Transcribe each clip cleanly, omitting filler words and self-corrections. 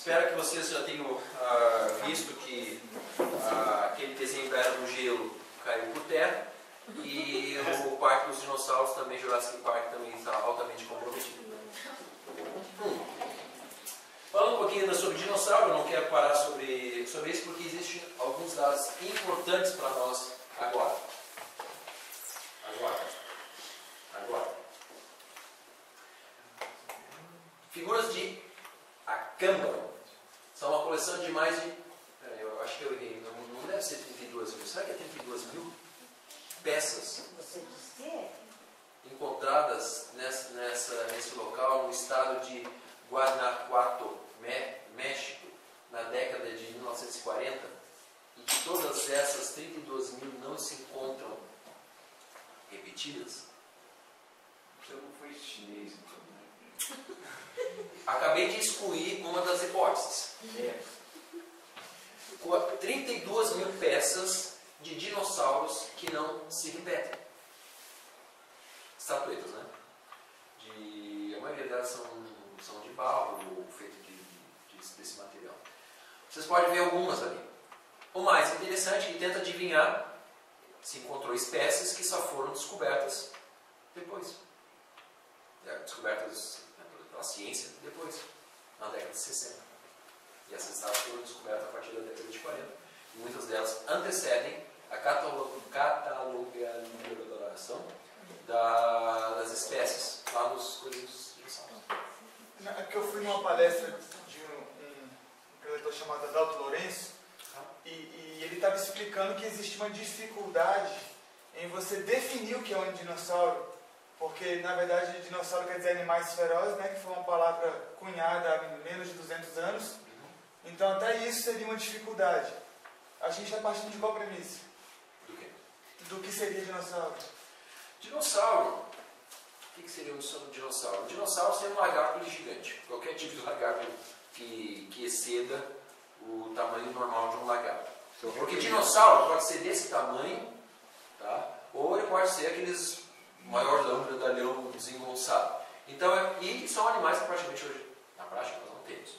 Espero que vocês já tenham visto que aquele desenho da Era do Gelo caiu por terra e o Parque dos Dinossauros também, Jurassic Park, também está altamente comprometido. Falando um pouquinho ainda sobre dinossauro, eu não quero parar sobre isso porque existem alguns dados importantes para nós agora. Figuras de acâmbaro. São uma coleção de mais de... eu acho que eu errei, não deve ser 32 mil. Será que é 32 mil peças encontradas nesse local, no estado de Guanajuato, México, na década de 1940? E que todas essas 32 mil não se encontram repetidas? Você não foi chinês, então, né? Acabei de excluir uma das hipóteses. 32 mil peças de dinossauros que não se repetem. Estatuetas, né? A maioria delas são de barro ou feito desse material. Vocês podem ver algumas ali. O mais interessante é que tenta adivinhar se encontrou espécies que só foram descobertas depois. Descobertas pela ciência depois, na década de 60. E essas estátuas foram descobertas a partir da década de 40. E muitas delas antecedem a catalogação das espécies lá nos dinossauros. Aqui eu fui numa palestra de um preletor chamado Adalto Lourenço, e ele estava explicando que existe uma dificuldade em você definir o que é um dinossauro, porque na verdade dinossauro quer dizer animais ferozes, né, que foi uma palavra cunhada há menos de 200 anos, então até isso seria uma dificuldade. A gente está partindo de qual premissa? Do quê? Do que seria dinossauro? Dinossauro. O que seria um dinossauro? Um dinossauro seria um lagarto gigante. Qualquer tipo de lagarto que exceda o tamanho normal de um lagarto. Porque dinossauro pode ser desse tamanho, tá? Ou ele pode ser aqueles maior grandalhão desengonçado. Então, e são animais que praticamente hoje, na prática, nós não temos.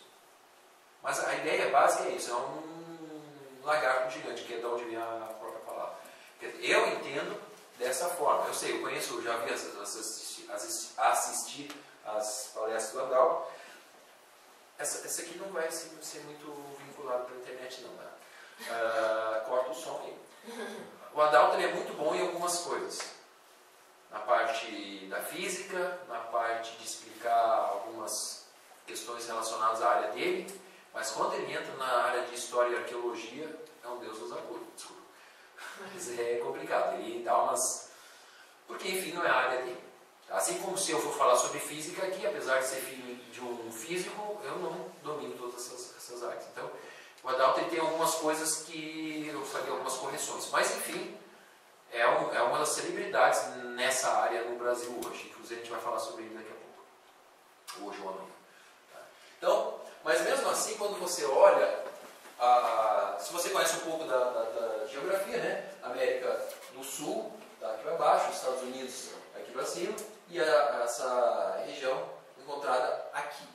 Mas a ideia básica é isso, é um lagarto gigante, que é de onde vem a própria palavra. Eu entendo dessa forma. Eu sei, eu conheço, já vi assistir às palestras do Adalto. Essa aqui não vai ser muito vinculada pela internet não, tá? Corta o som aí. O Adalto ele é muito bom em algumas coisas. Na parte da física, na parte de explicar algumas questões relacionadas à área dele, mas quando ele entra na área de história e arqueologia, é um Deus dos agudos, desculpa. Mas é complicado, ele dá umas... Porque, enfim, não é a área dele. Assim como se eu for falar sobre física aqui, apesar de ser filho de um físico, eu não domino todas essas áreas. Então, o Adalto ele tem algumas coisas que eu faria algumas correções. Mas, enfim, é uma das celebridades nessa área no Brasil hoje. Inclusive, a gente vai falar sobre ele daqui a pouco. Hoje ou amanhã. Tá? Então, mas mesmo assim, quando você olha... se você conhece um pouco da geografia, né? América do Sul, tá aqui para baixo, Estados Unidos aqui para cima, e essa região encontrada aqui.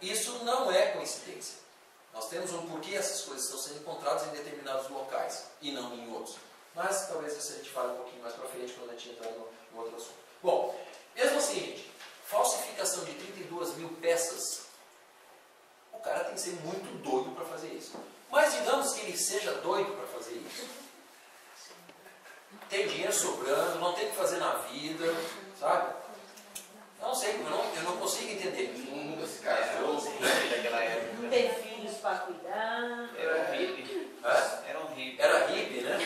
Isso não é coincidência. Nós temos um porquê essas coisas estão sendo encontradas em determinados locais e não em outros. Mas talvez isso a gente fale um pouquinho mais para frente quando a gente entrar no outro assunto. Bom, mesmo assim, gente, falsificação de 32 mil peças, o cara tem que ser muito doido para fazer isso. Mas digamos que ele seja doido para fazer isso. Tem dinheiro sobrando, não tem o que fazer na vida, sabe? Eu não sei, eu não consigo entender. Nunca se casou, daquela época. Não tem filhos para cuidar. Era hippie. Era um hippie. Era hippie, né?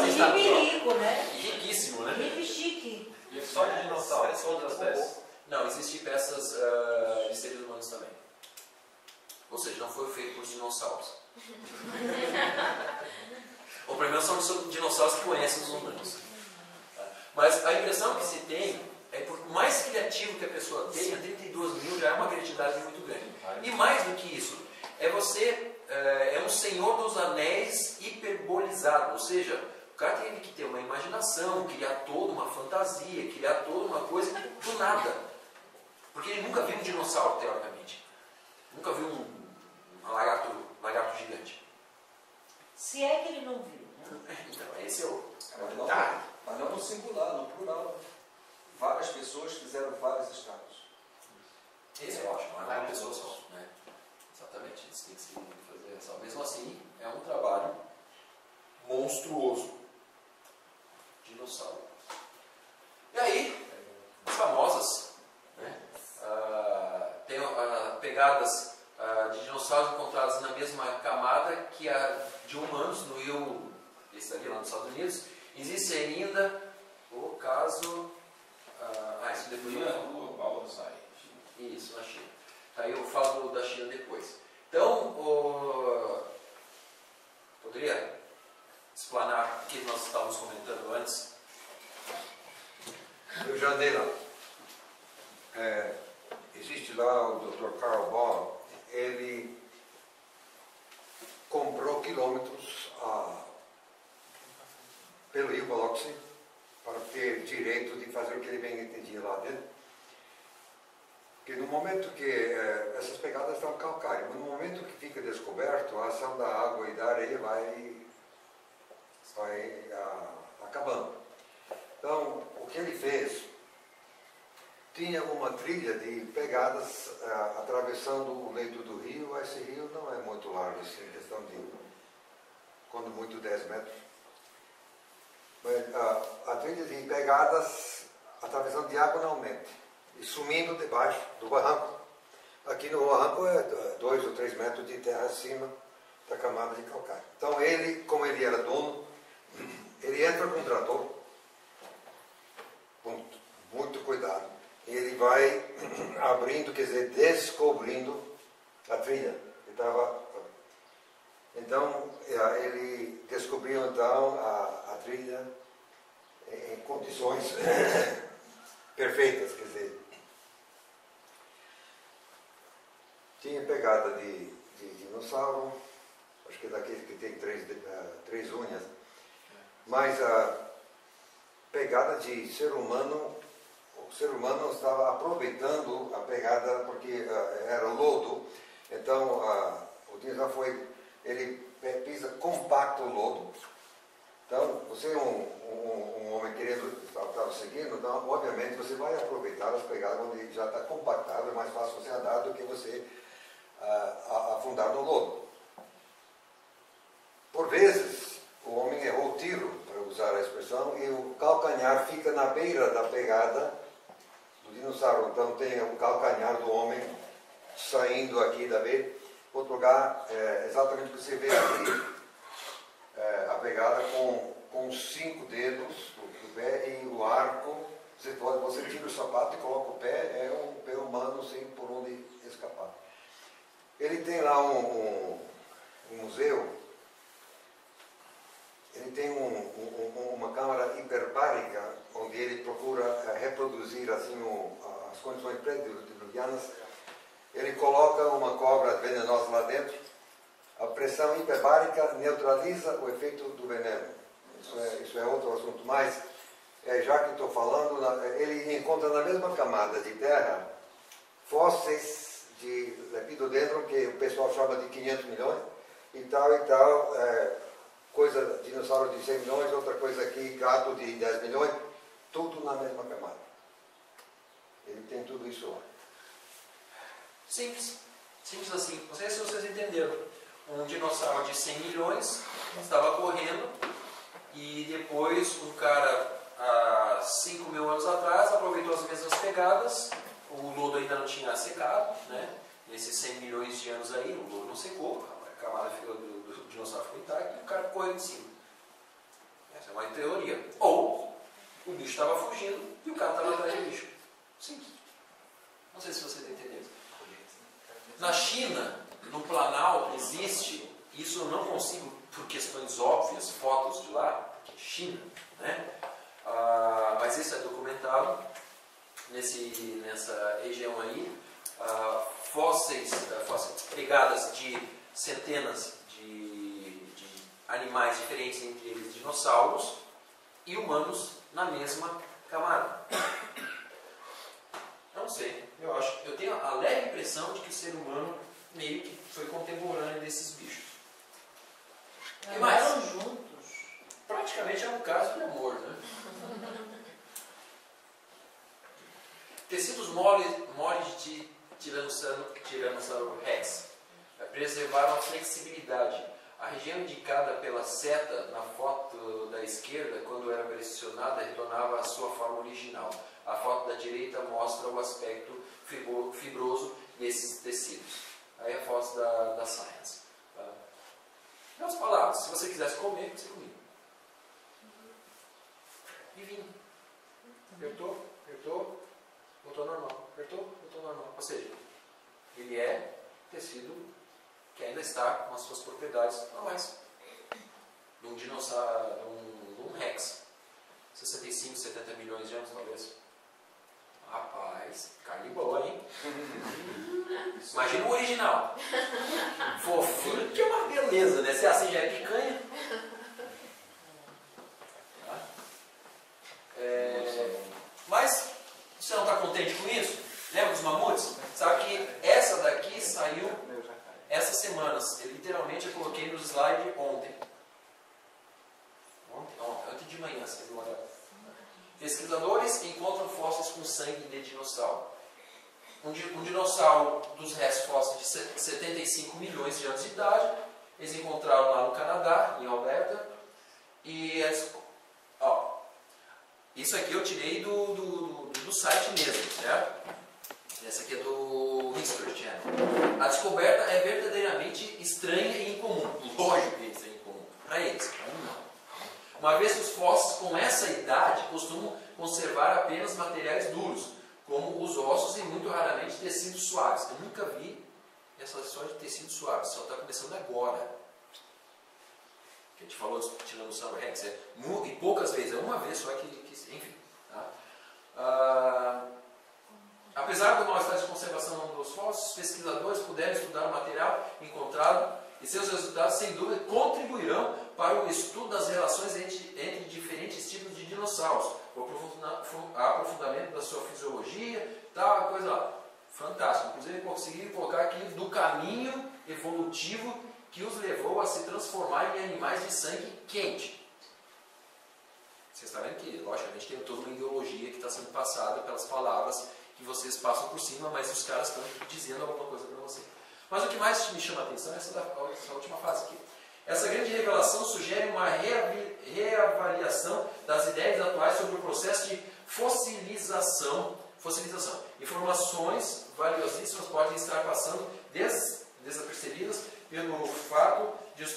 Hippie rico, né? Riquíssimo, né? Hippie chique. E só de dinossauro, só outras peças. Não, existem peças de seres humanos também. Ou seja, não foi feito por dinossauros. Ou pelo menos são dinossauros que conhecem os humanos. Mas a impressão que se tem é que por mais criativo que a pessoa tenha, 32 mil já é uma criatividade muito grande. E mais do que isso, é um Senhor dos Anéis hiperbolizado. Ou seja, o cara teve que ter uma imaginação, criar toda uma fantasia, criar toda uma coisa do nada. Porque ele nunca viu um dinossauro, teoricamente. Nunca vi um lagarto gigante. Se é que ele não viu, né? Então, esse é o... Mas não no singular, no plural. Várias pessoas fizeram vários estragos. Esse eu acho, não é uma pessoa só. Né? Exatamente, isso tem que se fazer só. Mesmo assim, é um trabalho monstruoso. Dinossauro. E aí, as famosas, né? Tem pegadas de dinossauros encontradas na mesma camada que a de humanos no rio, esse ali lá nos Estados Unidos. Existe ainda o caso... isso depois Isso, na China. Aí eu falo da China depois. Então, poderia explanar o que nós estávamos comentando antes? Eu já dei lá. Existe lá o Dr. Carl Ball, ele comprou quilômetros pelo rio Biloxi para ter direito de fazer o que ele bem entendia lá dentro. Porque no momento que essas pegadas estão calcárias, mas no momento que fica descoberto, a ação da água e da areia vai acabando. Então, o que ele fez, tinha uma trilha de pegadas atravessando o leito do rio. Esse rio não é muito largo, assim, questão de, quando muito, 10 metros. Mas a trilha de pegadas atravessando diagonalmente e sumindo debaixo do barranco. Aqui no barranco é 2 ou 3 metros de terra acima da camada de calcário. Então ele, como ele era dono, ele entra com o trator, com muito cuidado, e ele vai abrindo, quer dizer, descobrindo a trilha que estava. Então ele descobriu então a trilha em condições perfeitas, quer dizer, tinha pegada de dinossauro, acho que é daquele que tem 3 unhas, mas a pegada de ser humano, o ser humano estava aproveitando a pegada porque era lodo. Então o dinossauro ele pisa compacto o lodo. Então você é um homem querendo estar seguindo, então obviamente você vai aproveitar as pegadas onde já está compactado, é mais fácil você andar do que você afundar no lodo. Por vezes o homem errou o tiro, para usar a expressão, e o calcanhar fica na beira da pegada do dinossauro. Então tem o calcanhar do homem saindo aqui da beira. Outro lugar, exatamente o que você vê aqui, a pegada com 5 dedos do pé e o arco. Você tira o sapato e coloca o pé, é um pé humano sem por onde escapar. Ele tem lá um museu. Ele tem uma câmara hiperbárica, onde ele procura reproduzir assim, as condições pré-diluvianas. Ele coloca uma cobra venenosa lá dentro. A pressão hiperbárica neutraliza o efeito do veneno. Isso é outro assunto. Mas, já que estou falando, ele encontra na mesma camada de terra fósseis de lepidodendron, que o pessoal chama de 500 milhões, e tal, coisa, dinossauro de 100 milhões, outra coisa aqui, gato de 10 milhões, tudo na mesma camada. Ele tem tudo isso lá. Simples. Simples assim. Não sei se vocês entenderam. Um dinossauro de 100 milhões estava correndo e depois um cara, há 5 mil anos atrás, aproveitou as mesmas pegadas. O lodo ainda não tinha secado, né? Nesses 100 milhões de anos aí, o lodo não secou, a camada do dinossauro ficou intacta e o cara correu em cima. Essa é uma teoria. Ou o bicho estava fugindo e o cara estava atrás do bicho. Simples. Não sei se vocês entenderam. Na China, no Planalto, existe, isso eu não consigo, por questões óbvias, fotos de lá, que é China, né? Mas isso é documentado nessa região aí. Fósseis, pegadas de centenas de animais diferentes, entre eles dinossauros e humanos na mesma camada. Não sei, eu tenho a leve impressão de que o ser humano meio que foi contemporâneo desses bichos. O que mais? Andaram juntos. Praticamente é um caso de amor, né? Tecidos moles de Tiranossauro Rex preservaram a flexibilidade. A região indicada pela seta na foto da esquerda, quando era pressionada, retornava à sua forma original. A foto da direita mostra o aspecto fibroso desses tecidos. Aí a foto da Science. Em outras palavras, se você quisesse comer, você comia. E vinho. Apertou, apertou, voltou normal. Apertou, voltou normal. Ou seja, ele é tecido que ainda está com as suas propriedades normais. De um dinossauro, de um Rex. 65, 70 milhões de anos, talvez. Rapaz, carne boa, hein? Imagina o original. Fofinho, que é uma beleza, né? Se assim já é picanha. Mas você não está contente com isso? Lembra dos mamutes? Sabe que essa daqui saiu essas semanas. Eu literalmente coloquei no slide ontem. Ontem de manhã, você viu? Pesquisadores encontram fósseis com sangue de dinossauro. Um dinossauro dos restos fósseis de 75 milhões de anos de idade. Eles encontraram lá no Canadá, em Alberta. E isso aqui eu tirei do site mesmo, certo? Essa aqui é do History Channel. A descoberta é verdadeiramente estranha e incomum. Lógico que isso é incomum. Para eles, para mim não. Uma vez que os fósseis com essa idade costumam conservar apenas materiais duros, como os ossos e muito raramente tecidos suaves. Eu nunca vi essa história de tecido suave, só está começando agora. Que a gente falou do Tiranossauro Rex, e poucas vezes, é uma vez só que enfim. Tá? Apesar do mau estado de conservação dos fósseis, os pesquisadores puderam estudar o material encontrado e seus resultados, sem dúvida, contribuirão para o estudo das relações entre diferentes tipos de dinossauros, o aprofundamento da sua fisiologia, tal, coisa lá. Fantástico. Inclusive, conseguiram colocar aqui do caminho evolutivo que os levou a se transformar em animais de sangue quente. Vocês estão vendo que, logicamente, tem toda uma ideologia que está sendo passada pelas palavras que vocês passam por cima, mas os caras estão dizendo alguma coisa para você. Mas o que mais me chama a atenção é essa última frase aqui. Essa grande revelação sugere uma reavaliação das ideias atuais sobre o processo de fossilização. Informações valiosíssimas podem estar passando desapercebidas pelo fato de os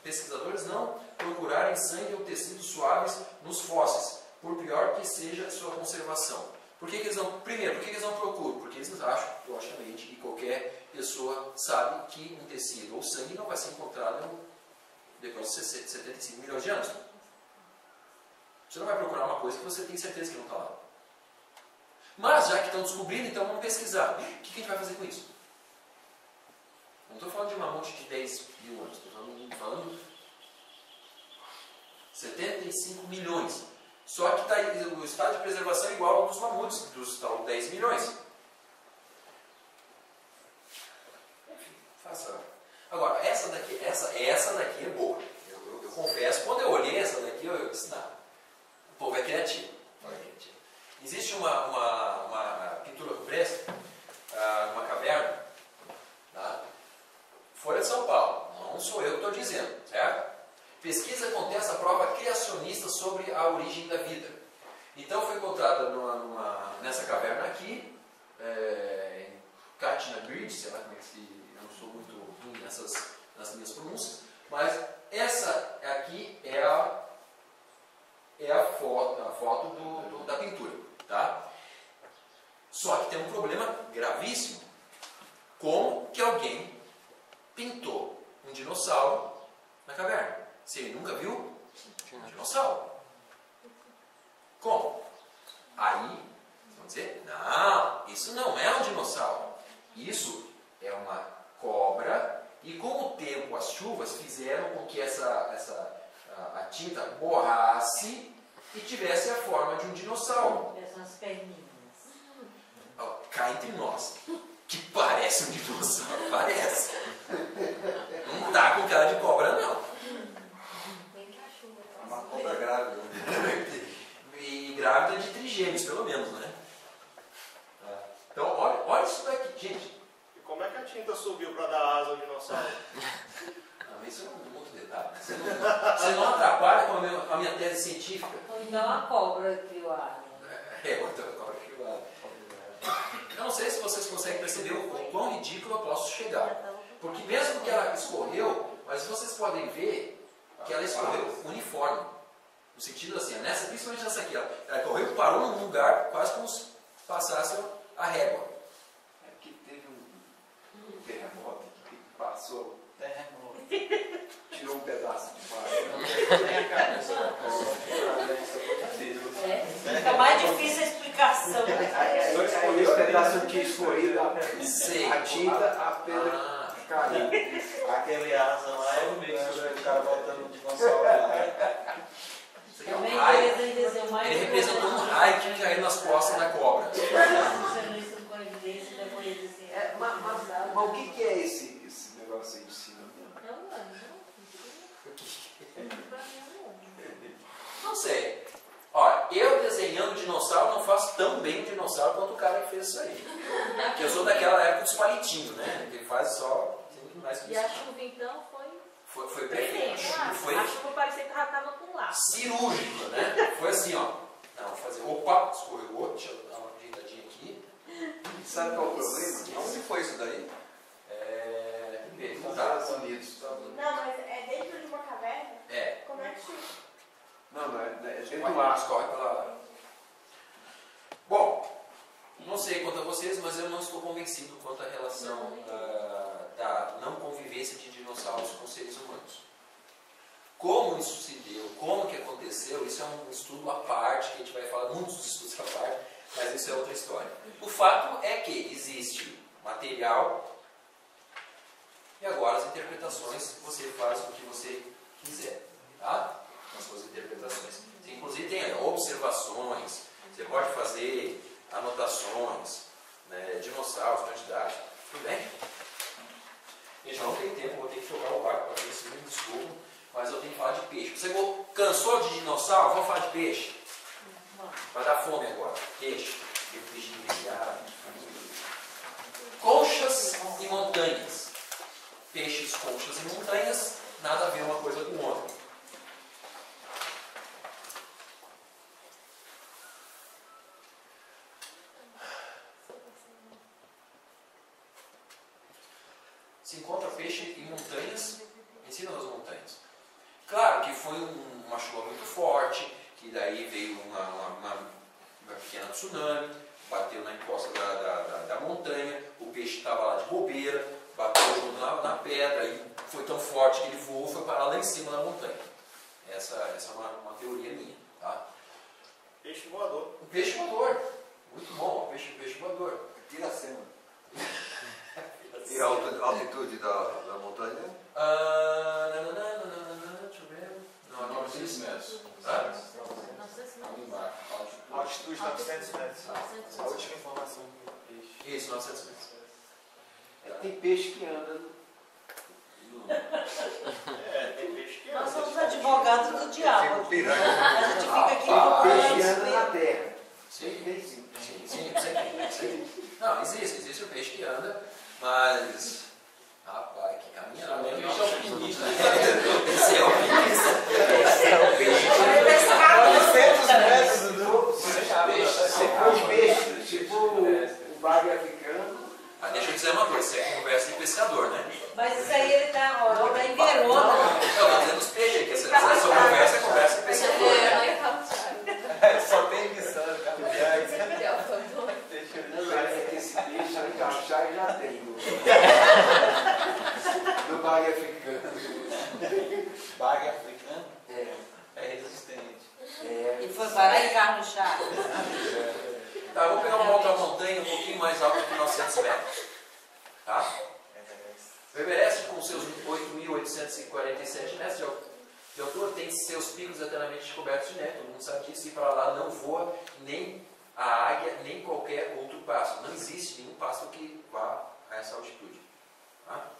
pesquisadores não procurarem sangue ou tecidos suaves nos fósseis, por pior que seja sua conservação. Por que eles não? Primeiro, por que eles não procuram? Porque eles acham, logicamente, que qualquer pessoa sabe que um tecido ou sangue não vai ser encontrado depois de 75 milhões de anos. Você não vai procurar uma coisa que você tem certeza que não está lá. Mas, já que estão descobrindo, então vamos pesquisar. O que a gente vai fazer com isso? Não estou falando de mamute de 10 mil anos, estou falando 75 milhões. Só que o estado de preservação é igual ao dos mamutes, dos tal 10 milhões. Enfim, faça. Agora, essa daqui é boa. Eu confesso, quando eu olhei essa daqui, eu disse, não, o povo é criativo. Existe uma pintura rupestre, numa caverna, tá? Folha de São Paulo. Não sou eu que estou dizendo, certo? Pesquisa contesta a prova criacionista sobre a origem da vida. Então foi encontrada nessa caverna aqui, em Katna Bridge, sei lá como é que se... Eu não sou muito ruim nas minhas pronúncias, mas essa aqui é a foto da pintura. Tá? Só que tem um problema gravíssimo. Como que alguém pintou um dinossauro na caverna? Você nunca viu um dinossauro? Como? Aí, vão dizer, não, isso não é um dinossauro. Isso é uma cobra. E com o tempo, as chuvas fizeram com que a tinta borrasse e tivesse a forma de um dinossauro. As perninhas. Cá entre nós. que parece um dinossauro, parece. Não tá com cara de cobra, não. Uma cobra grávida. E grávida de trigêmeos, pelo menos, né? Então, olha isso daqui, gente. E como é que a tinta subiu para dar asa ao dinossauro? Não, isso é um outro detalhe. Você não atrapalha com a minha tese científica. Ou então a cobra criou a área. Outra cobra criou. Eu não sei se vocês conseguem perceber o quão ridículo eu posso chegar. Porque mesmo que ela escorreu, mas vocês podem ver que ela escorreu uniforme. No sentido assim, principalmente nessa aqui, ela correu, parou num lugar quase como se passasse a régua. É que teve um terremoto que passou, tirou um pedaço de baixo. Fica mais difícil a explicação. Esse pedaço que escorrido, a tinta, a pedra caiu. Aquele asa lá é o mesmo, o cara voltando no dinossauro lá. Isso aqui é um raio. Ele representou um raio que caiu nas costas da cobra. Mas o que é esse negócio aí de cima? Não sei. Olha, eu desenhando dinossauro não faço tão bem o dinossauro quanto o cara que fez isso aí. Porque eu sou daquela época dos palitinhos, né? Que ele faz só. Mais que E a chuva então foi perfeito. A chuva parecia que ela estava com lápis. Cirúrgico, né? Foi assim, ó. Não, vou fazer. Opa, escorregou. Deixa eu dar uma ajeitadinha aqui. Sabe qual é o problema? Onde foi isso daí? Nos Estados Unidos. Não, mas é dentro de uma caverna? É. Como é que chuva? Não, é dentro do mar, escorre pela. Bom, não sei quanto a vocês, mas eu não estou convencido quanto à relação da não convivência de dinossauros com seres humanos. Como isso se deu, como que aconteceu, isso é um estudo à parte, que a gente vai falar muitos estudos à parte, mas isso é outra história. O fato é que existe material e agora as interpretações você faz o que você quiser, tá? As suas interpretações. Você, inclusive tem observações, você pode fazer anotações, né, dinossauros, quantidade, tudo bem? Gente, não tem tempo, vou ter que tocar o barco para isso, me desculpa, mas eu tenho que falar de peixe. Você cansou de dinossauro? Vamos falar de peixe. Vai dar fome agora. Peixe, peixe de viado. Conchas e montanhas. Peixes, conchas e montanhas, nada a ver uma coisa com outra. Se encontra peixe em montanhas, em cima das montanhas. Claro que foi uma chuva muito forte, que daí veio uma pequena tsunami, bateu na encosta da montanha, o peixe estava lá de bobeira, bateu junto na pedra e foi tão forte que ele voou, foi parar lá em cima da montanha. Essa é uma teoria minha. Tá? Peixe voador. Um peixe voador. Muito bom, um peixe voador. Iracema. E a altitude da montanha? Deixa eu ver. Não, 900 metros. Hã? Altitude 900 metros. A última informação. Isso, 900 metros. Tem peixe que anda. Tem peixe que Nós anda. somos advogados do diabo. Tipo piranha. A gente fica aqui Tem peixe que procurando anda na terra. Sim. Sim. Não, existe o peixe que anda, mas. Rapaz, que caminhada. Peixe alpinista. Esse é o peixe. 900 metros do... Se for peixe, tipo o bagre africano. Deixa eu dizer uma coisa, isso é conversa de pescador, né? Mas isso aí ele tá, ó, ele tá em Verona. Eu tô dizendo os peixes, que essa conversa é conversa de pescador. Né? Só tem missão, cara. Parece que esse peixe vai encaixar e já tem. No bagre africano. Bagre africano? É resistente. Ele foi parar em Carlos Chagas. Tá, vou pegar uma outra montanha um pouquinho mais alta que 900 metros. Tá? O Everest, com seus 8.847 metros de altura, tem seus picos eternamente descobertos de neve. Todo mundo sabe disso. E para lá não voa nem a águia nem qualquer outro pássaro. Não existe nenhum pássaro que vá a essa altitude. Tá?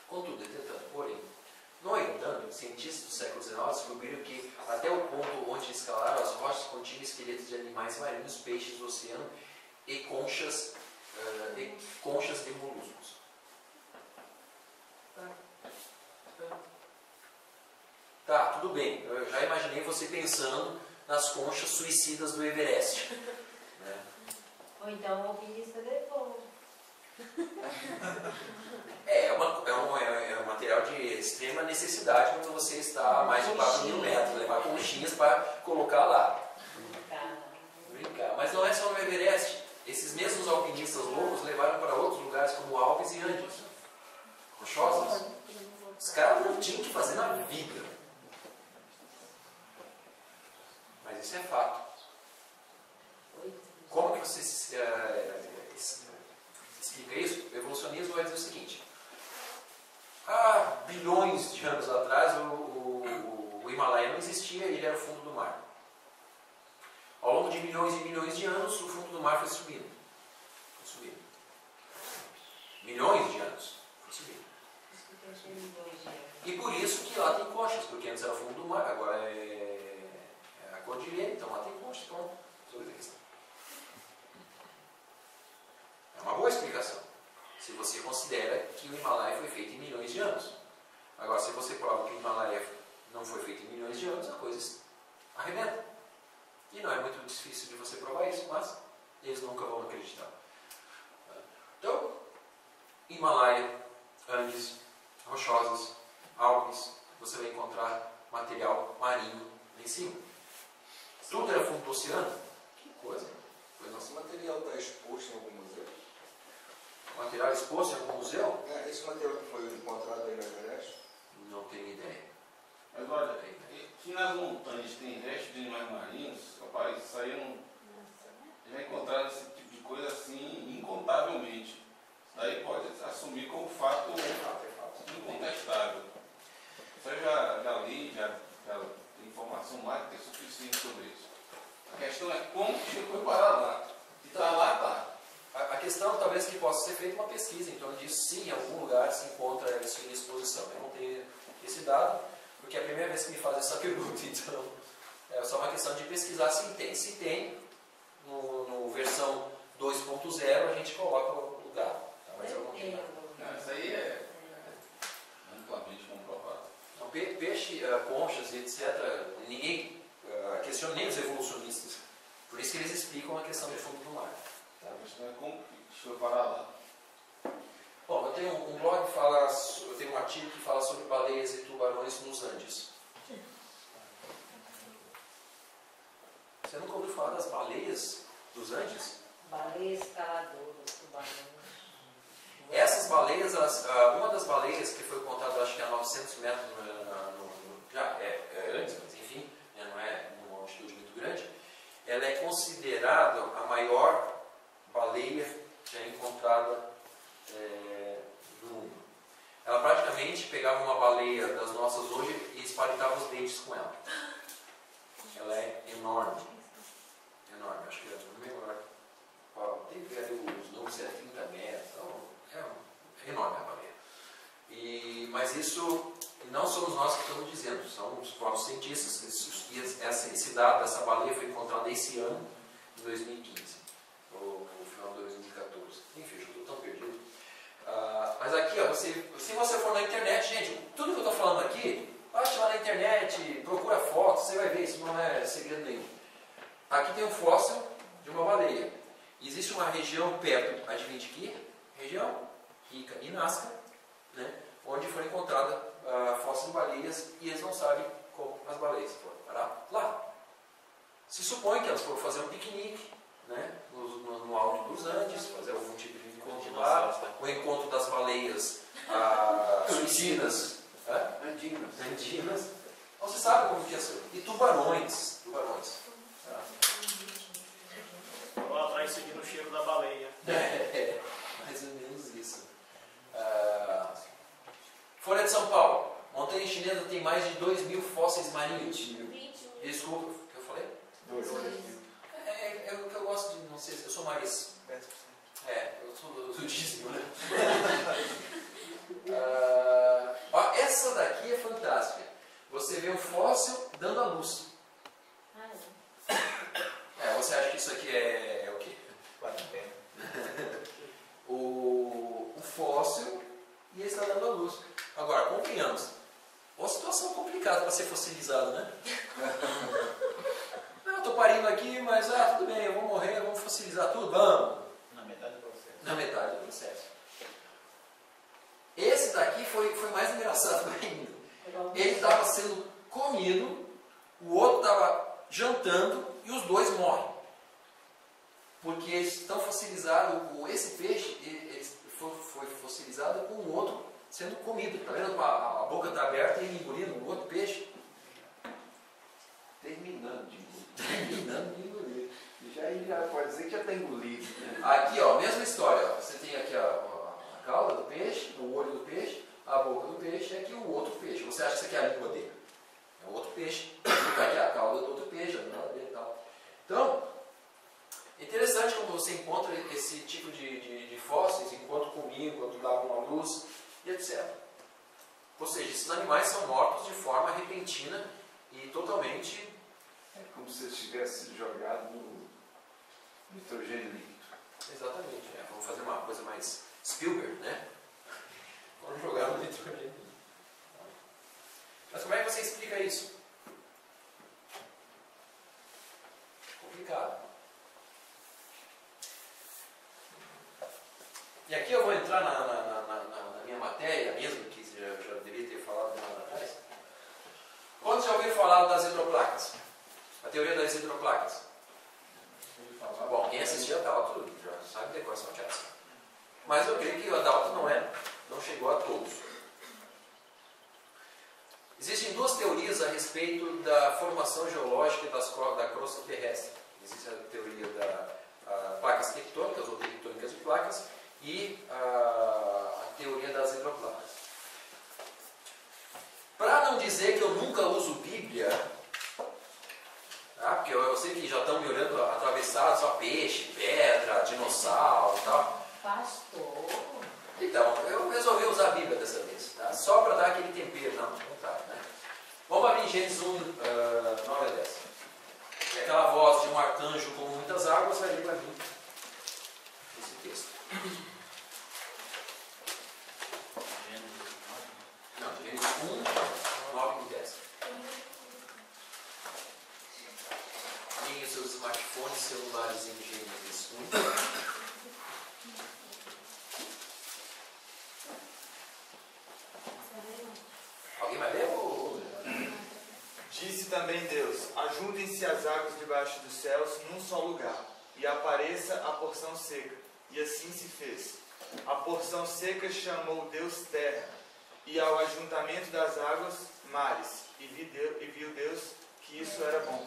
Contudo, entretanto, porém, no entanto, cientistas do século XIX descobriram que até o ponto onde escalaram as rochas continham esqueletos de animais marinhos, peixes do oceano e conchas de moluscos. Tá, tudo bem. Eu já imaginei você pensando nas conchas suicidas do Everest. Né? Ou então o alpinista levou. É um material de extrema necessidade quando você está a mais de 4.000 metros. Levar conchinhas para colocar lá. Brincar. Mas não é só no Everest. Esses mesmos alpinistas loucos levaram para outros lugares como Alpes e Andes. Rochosos. Os caras não tinham que fazer na vida. Mas isso é fato. Como que você explica isso? O evolucionismo vai dizer o seguinte: há bilhões de anos atrás o Himalaia não existia, ele era o fundo do mar. Ao longo de milhões e milhões de anos, o fundo do mar foi subindo. Foi subindo. Milhões de anos foi subindo. E por isso que lá tem conchas, porque antes era o fundo do mar, agora é a cordilheira, então lá tem conchas. Pronto, sobre a questão. É uma boa explicação, se você considera que o Himalaia foi feito em milhões de anos. Agora, se você prova que o Himalaia não foi feito em milhões de anos, a coisa arrebenta. E não é muito difícil de você provar isso, mas eles nunca vão acreditar. Então, Himalaia, Andes, Rochosas, Alpes, você vai encontrar material marinho lá em cima. Tudo era fundo do oceano? Que coisa. Esse material está exposto em algum museu? Material exposto em algum museu? Esse material que foi encontrado aí no Everest? Não tenho ideia. Mas olha, se nas montanhas tem restos de animais marinhos, rapaz, isso aí não. Já encontraram esse tipo de coisa assim incontavelmente. Isso daí pode assumir como fato incontestável. Isso eu já li, já tem informação mais do que suficiente sobre isso. A questão é como que foi parar lá. Se está lá, está. A questão talvez que possa ser feita uma pesquisa em torno disso, sim, em algum lugar se encontra isso em exposição. Eu não tenho esse dado, porque é a primeira vez que me fazem essa pergunta, então é só uma questão de pesquisar se tem. Se tem, no versão 2.0 a gente coloca o lugar. Tá? Mas eu não tenho. Não, isso aí é amplamente comprovado. Então, peixe, conchas, etc., ninguém questiona, nem os evolucionistas. Por isso que eles explicam a questão do fundo do mar. Tá? Mas não é como que foi parar lá. Bom, eu tenho um blog que fala, eu tenho um artigo que fala sobre baleias e tubarões nos Andes. Você nunca ouviu falar das baleias dos Andes? Baleias escaladoras, tubarões. Essas baleias, uma das baleias que foi contada, acho que a 900 metros, já é antes, mas enfim, não é numa altitude muito grande, ela é considerada a maior baleia já encontrada no mundo. Ela praticamente pegava uma baleia das nossas hoje e espalitava os dentes com ela. Ela é enorme. Enorme, acho que é a menor. Tem que ver os números, é 30 metros, então é enorme a baleia. Mas isso não somos nós que estamos dizendo, são os próprios cientistas. Esse dado dessa baleia foi encontrada esse ano, em 2015, no final de 2014. Enfim, eu estou tão perdido. Mas aqui, ó, se você for na internet, gente, tudo que eu estou falando aqui, baixa lá na internet, procura fotos, você vai ver, isso não é segredo nenhum. Aqui tem um fóssil de uma baleia. Existe uma região perto, adivinha de que? Região rica em Nazca, né, onde foi encontrada fósseis de baleias e eles não sabem como as baleias foram parar lá. Se supõe que elas foram fazer um piquenique, né, no alto dos Andes, fazer algum tipo de encontro lá, o encontro das baleias suicidas, andinas. Não se sabe como que é isso. E tubarões. Tá? Vou lá atrás seguindo o cheiro da baleia. Mais ou menos isso. Folha de São Paulo. Montanha chinesa tem mais de 2.000 fósseis marinhos. 21. Desculpa, o que eu falei? 2.000. você acha que isso aqui é o quê? Quarentena. O fóssil e ele está dando a luz. Agora, convenhamos, uma situação complicada para ser fossilizado, né? Eu estou parindo aqui, mas tudo bem, eu vou morrer, vamos fossilizar tudo, vamos. Na metade do processo. Na metade do processo. Esse daqui foi mais engraçado ainda. Ele estava sendo comido, o outro estava jantando e os dois morrem. Porque eles estão fossilizados, esse peixe ele foi fossilizado com o outro sendo comido. Está vendo? A boca está aberta e ele engolindo o outro peixe. Terminando de engolir. Terminando de engolir. Já pode dizer que já está engolido. Né? Aqui, ó, mesma história. Ó. Você tem aqui a cauda do peixe, o olho do peixe, a boca do peixe e aqui o outro peixe. Você acha que isso aqui é a língua dele? É o outro peixe. Aqui a cauda do outro peixe, a língua dele e tal. Então, é interessante como você encontra esse tipo de fósseis enquanto comiam, enquanto davam a luz e etc. Ou seja, esses animais são mortos de forma repentina e totalmente... É como se eles tivessem sido jogados no nitrogênio líquido. Exatamente. Vamos fazer uma coisa mais Spielberg, né? Vamos jogar no nitrogênio líquido. Mas como é que você explica isso? Complicado. E aqui eu vou entrar na minha matéria mesmo, que já deveria ter falado lá atrás. Quantos já ouviram falar das hidroplacas? A teoria das hidroplacas. Bom, quem assistiu a Dalton já sabe de quais são as. Mas eu creio que a Dalton não chegou a todos. Existem duas teorias a respeito da formação geológica da crosta terrestre. Existe a teoria das placas tectônicas ou tectônicas de placas e a teoria das hidroplacas. Para não dizer que eu nunca uso Bíblia, porque eu sei que já estão me olhando atravessado, só peixe, pedra, dinossauro e tal. Pastor. Então, eu resolvi usar a Bíblia dessa vez, tá? Só para dar aquele tempero, não tá, né? Vamos abrir em Gênesis 1, 9 a 10. É aquela voz de um arcanjo com muitas águas, ali vai vir esse texto. Não, Gênesis 1, 9 e 10. Tem os seus smartphones, celulares em Gênesis 1. Alguém vai ler ou... Disse também Deus: ajuntem-se as águas debaixo dos céus num só lugar, e apareça a porção seca. E assim se fez. A porção seca chamou Deus terra, e ao ajuntamento das águas, mares. E viu Deus que isso era bom.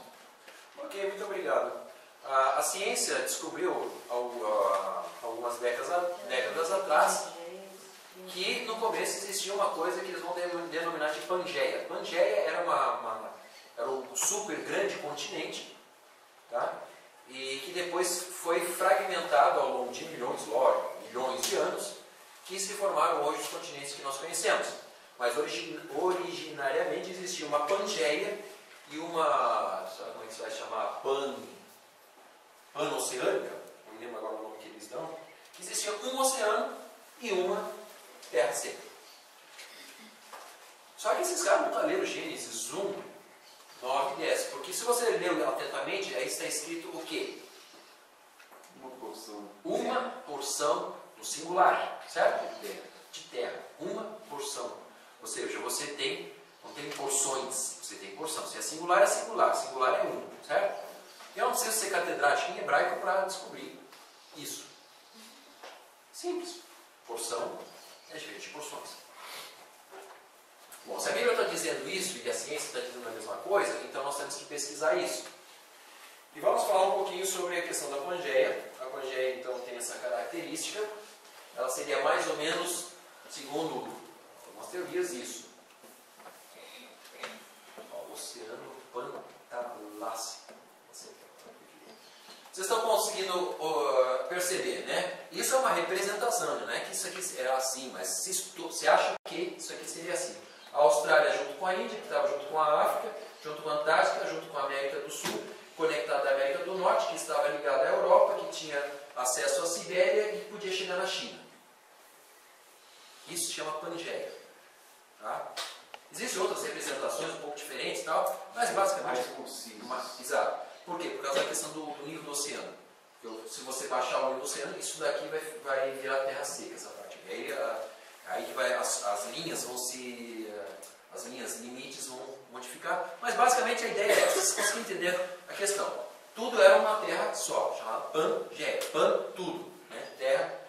Ok, muito obrigado. A ciência descobriu algumas décadas atrás que no começo existia uma coisa que eles vão denominar de Pangeia. Pangeia era era um super grande continente, tá? E que depois foi fragmentado ao longo de milhões de anos, que se formaram hoje os continentes que nós conhecemos. Mas originariamente existia uma Pangeia e uma, sabe como é que se vai chamar? Pan-oceânica, não me lembro agora o nome que eles dão, que existia um oceano e uma terra seca. Só que esses caras nunca leram Gênesis 1, 9 e 10, porque se você leu atentamente, aí está escrito o quê? Uma porção. Uma porção no singular, certo? De terra. Uma porção. Ou seja, você não tem porções, você tem porção. Se é singular, singular é um, certo? Eu não preciso ser catedrático em hebraico para descobrir isso. Simples. Porção é diferente de porções. Bom, se a Bíblia está dizendo isso e a ciência está dizendo a mesma coisa, então nós temos que pesquisar isso. E vamos falar um pouquinho sobre a questão da Pangeia. A Pangeia, então, tem essa característica. Ela seria mais ou menos, segundo algumas teorias, isso. O Oceano Pantalássico. Vocês estão conseguindo perceber, né? Isso é uma representação, né? Que isso aqui era assim, mas se acha que isso aqui seria assim. A Austrália junto com a Índia, que estava junto com a África, junto com a Antártica, junto com a América do Sul, conectada à América do Norte, que estava ligada à Europa, que tinha acesso à Sibéria e que podia chegar na China. Isso se chama Pangeia. Tá? Existem outras representações um pouco diferentes, tal, mas basicamente... Mais concisas. Exato. Por quê? Por causa da questão do nível do oceano. Se você baixar o nível do oceano, isso daqui vai virar terra seca, essa parte. Aí que vai, as linhas vão se... As linhas limites vão modificar. Mas basicamente a ideia é, vocês conseguem entender a questão. Tudo era uma terra só, chamada Pangeia. Pan, tudo. Né? Terra,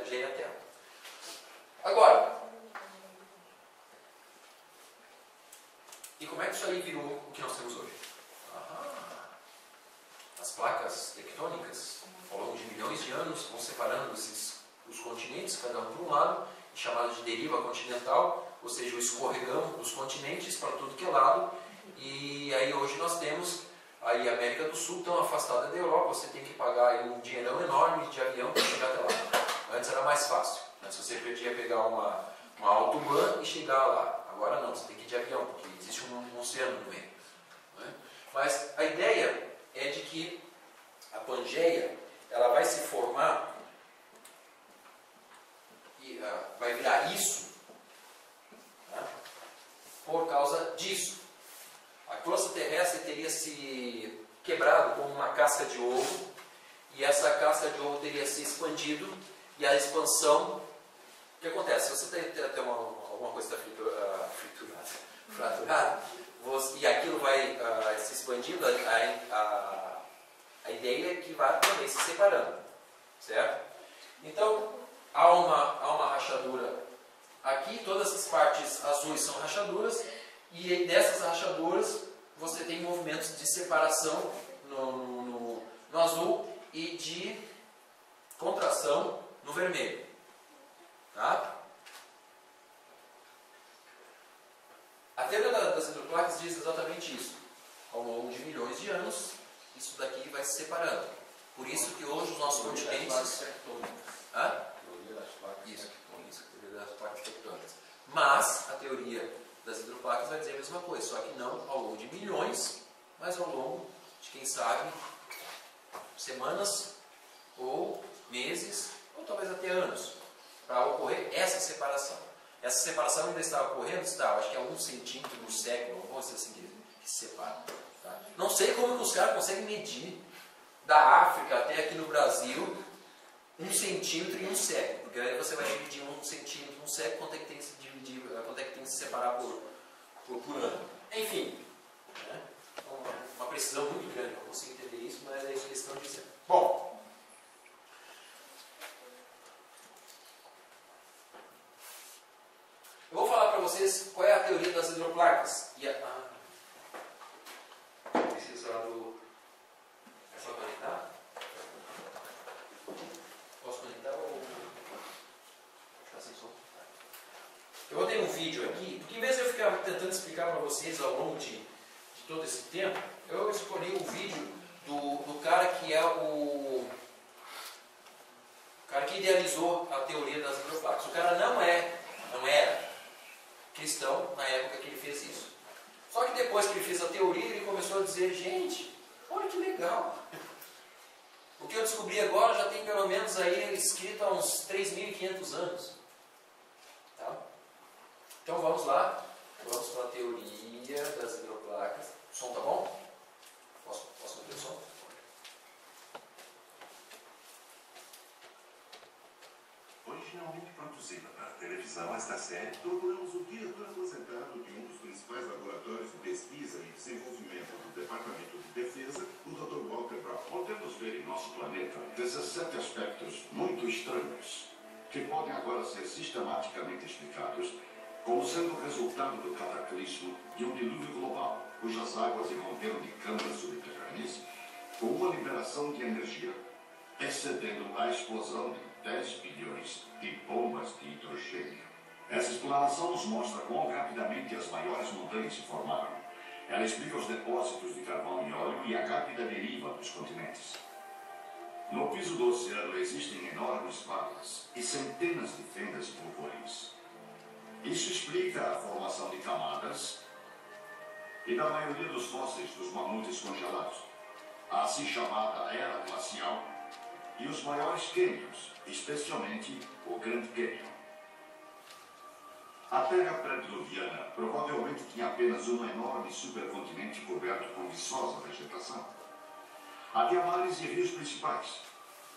Geia, terra. Agora, e como é que isso aí virou o que nós temos hoje? As placas tectônicas, ao longo de milhões de anos, vão separando os continentes, cada um por um lado, chamado de deriva continental, ou seja, o escorregão dos continentes para tudo que é lado. E aí hoje nós temos aí a América do Sul tão afastada da Europa, você tem que pagar aí um dinheirão enorme de avião para chegar até lá. Antes era mais fácil. Antes você podia pegar uma autobahn e chegar lá. Agora não, você tem que ir de avião, porque existe um oceano no meio. Né? Mas a ideia é de que a Pangeia ela vai se formar e vai virar isso, né? Por causa disso. A crosta terrestre teria se quebrado como uma casca de ovo e essa casca de ovo teria se expandido e a expansão, o que acontece? Se você tem alguma coisa fraturada e aquilo vai se expandindo, a ideia é que vai também se separando, certo? Então, há uma rachadura aqui, todas as partes azuis são rachaduras, e dessas rachaduras você tem movimentos de separação no azul e de contração no vermelho. Tá? A teoria das hidroplacas diz exatamente isso. Ao longo de milhões de anos, isso daqui vai se separando. Por isso que hoje os nossos continentes... Hã? Isso, teoria das placas tectônicas. Mas a teoria das hidroplacas vai dizer a mesma coisa, só que não ao longo de milhões, mas ao longo de, quem sabe, semanas, ou meses, ou talvez até anos, para ocorrer essa separação. Essa separação ainda está ocorrendo? Está, acho que é 1 centímetro por século, vamos dizer assim, que se separa. Tá? Não sei como que os caras conseguem medir da África até aqui no Brasil 1 centímetro em um século, porque aí você vai dividir 1 centímetro em um século, quanto é que tem que se dividir, quanto é que tem que se separar por ano. Enfim, né? Uma precisão muito grande, eu consigo entender isso, mas é isso que eles estão dizendo. Bom, eu vou falar para vocês qual é a teoria das hidroplacas. Precisar do... É só conectar? Posso conectar ou... Está sem som? Eu botei um vídeo aqui, porque em vez de eu ficar tentando explicar para vocês ao longo de todo esse tempo, eu escolhi um vídeo do cara que é o cara que idealizou a teoria das hidroplacas. O cara não era cristão na época que ele fez isso. Só que depois que ele fez a teoria, ele começou a dizer, gente, olha que legal. O que eu descobri agora já tem pelo menos aí escrito há uns 3.500 anos. Tá? Então vamos lá, vamos para a teoria das hidroplacas. O som tá bom? Posso ouvir o som? Originalmente produzida para a televisão, esta série procuramos o diretor aposentado de um dos principais laboratórios de pesquisa e desenvolvimento do Departamento de Defesa, o Dr. Walter Brown. Podemos ver em nosso planeta 17 aspectos muito estranhos, que podem agora ser sistematicamente explicados como sendo resultado do cataclismo de um dilúvio global, cujas águas irromperam de câmaras subterrâneas com uma liberação de energia, excedendo a explosão de 10 bilhões de bombas de hidrogênio. Essa explanação nos mostra quão rapidamente as maiores montanhas se formaram. Ela explica os depósitos de carvão e óleo e a rápida deriva dos continentes. No piso do oceano existem enormes valas e centenas de fendas e vulcões. Isso explica a formação de camadas e da maioria dos fósseis dos mamutes congelados, a assim chamada Era Glacial, e os maiores cânions, especialmente o Grand Canyon. A Terra pré-diluviana provavelmente tinha apenas um enorme supercontinente coberto com viçosa vegetação. Havia mares e rios principais.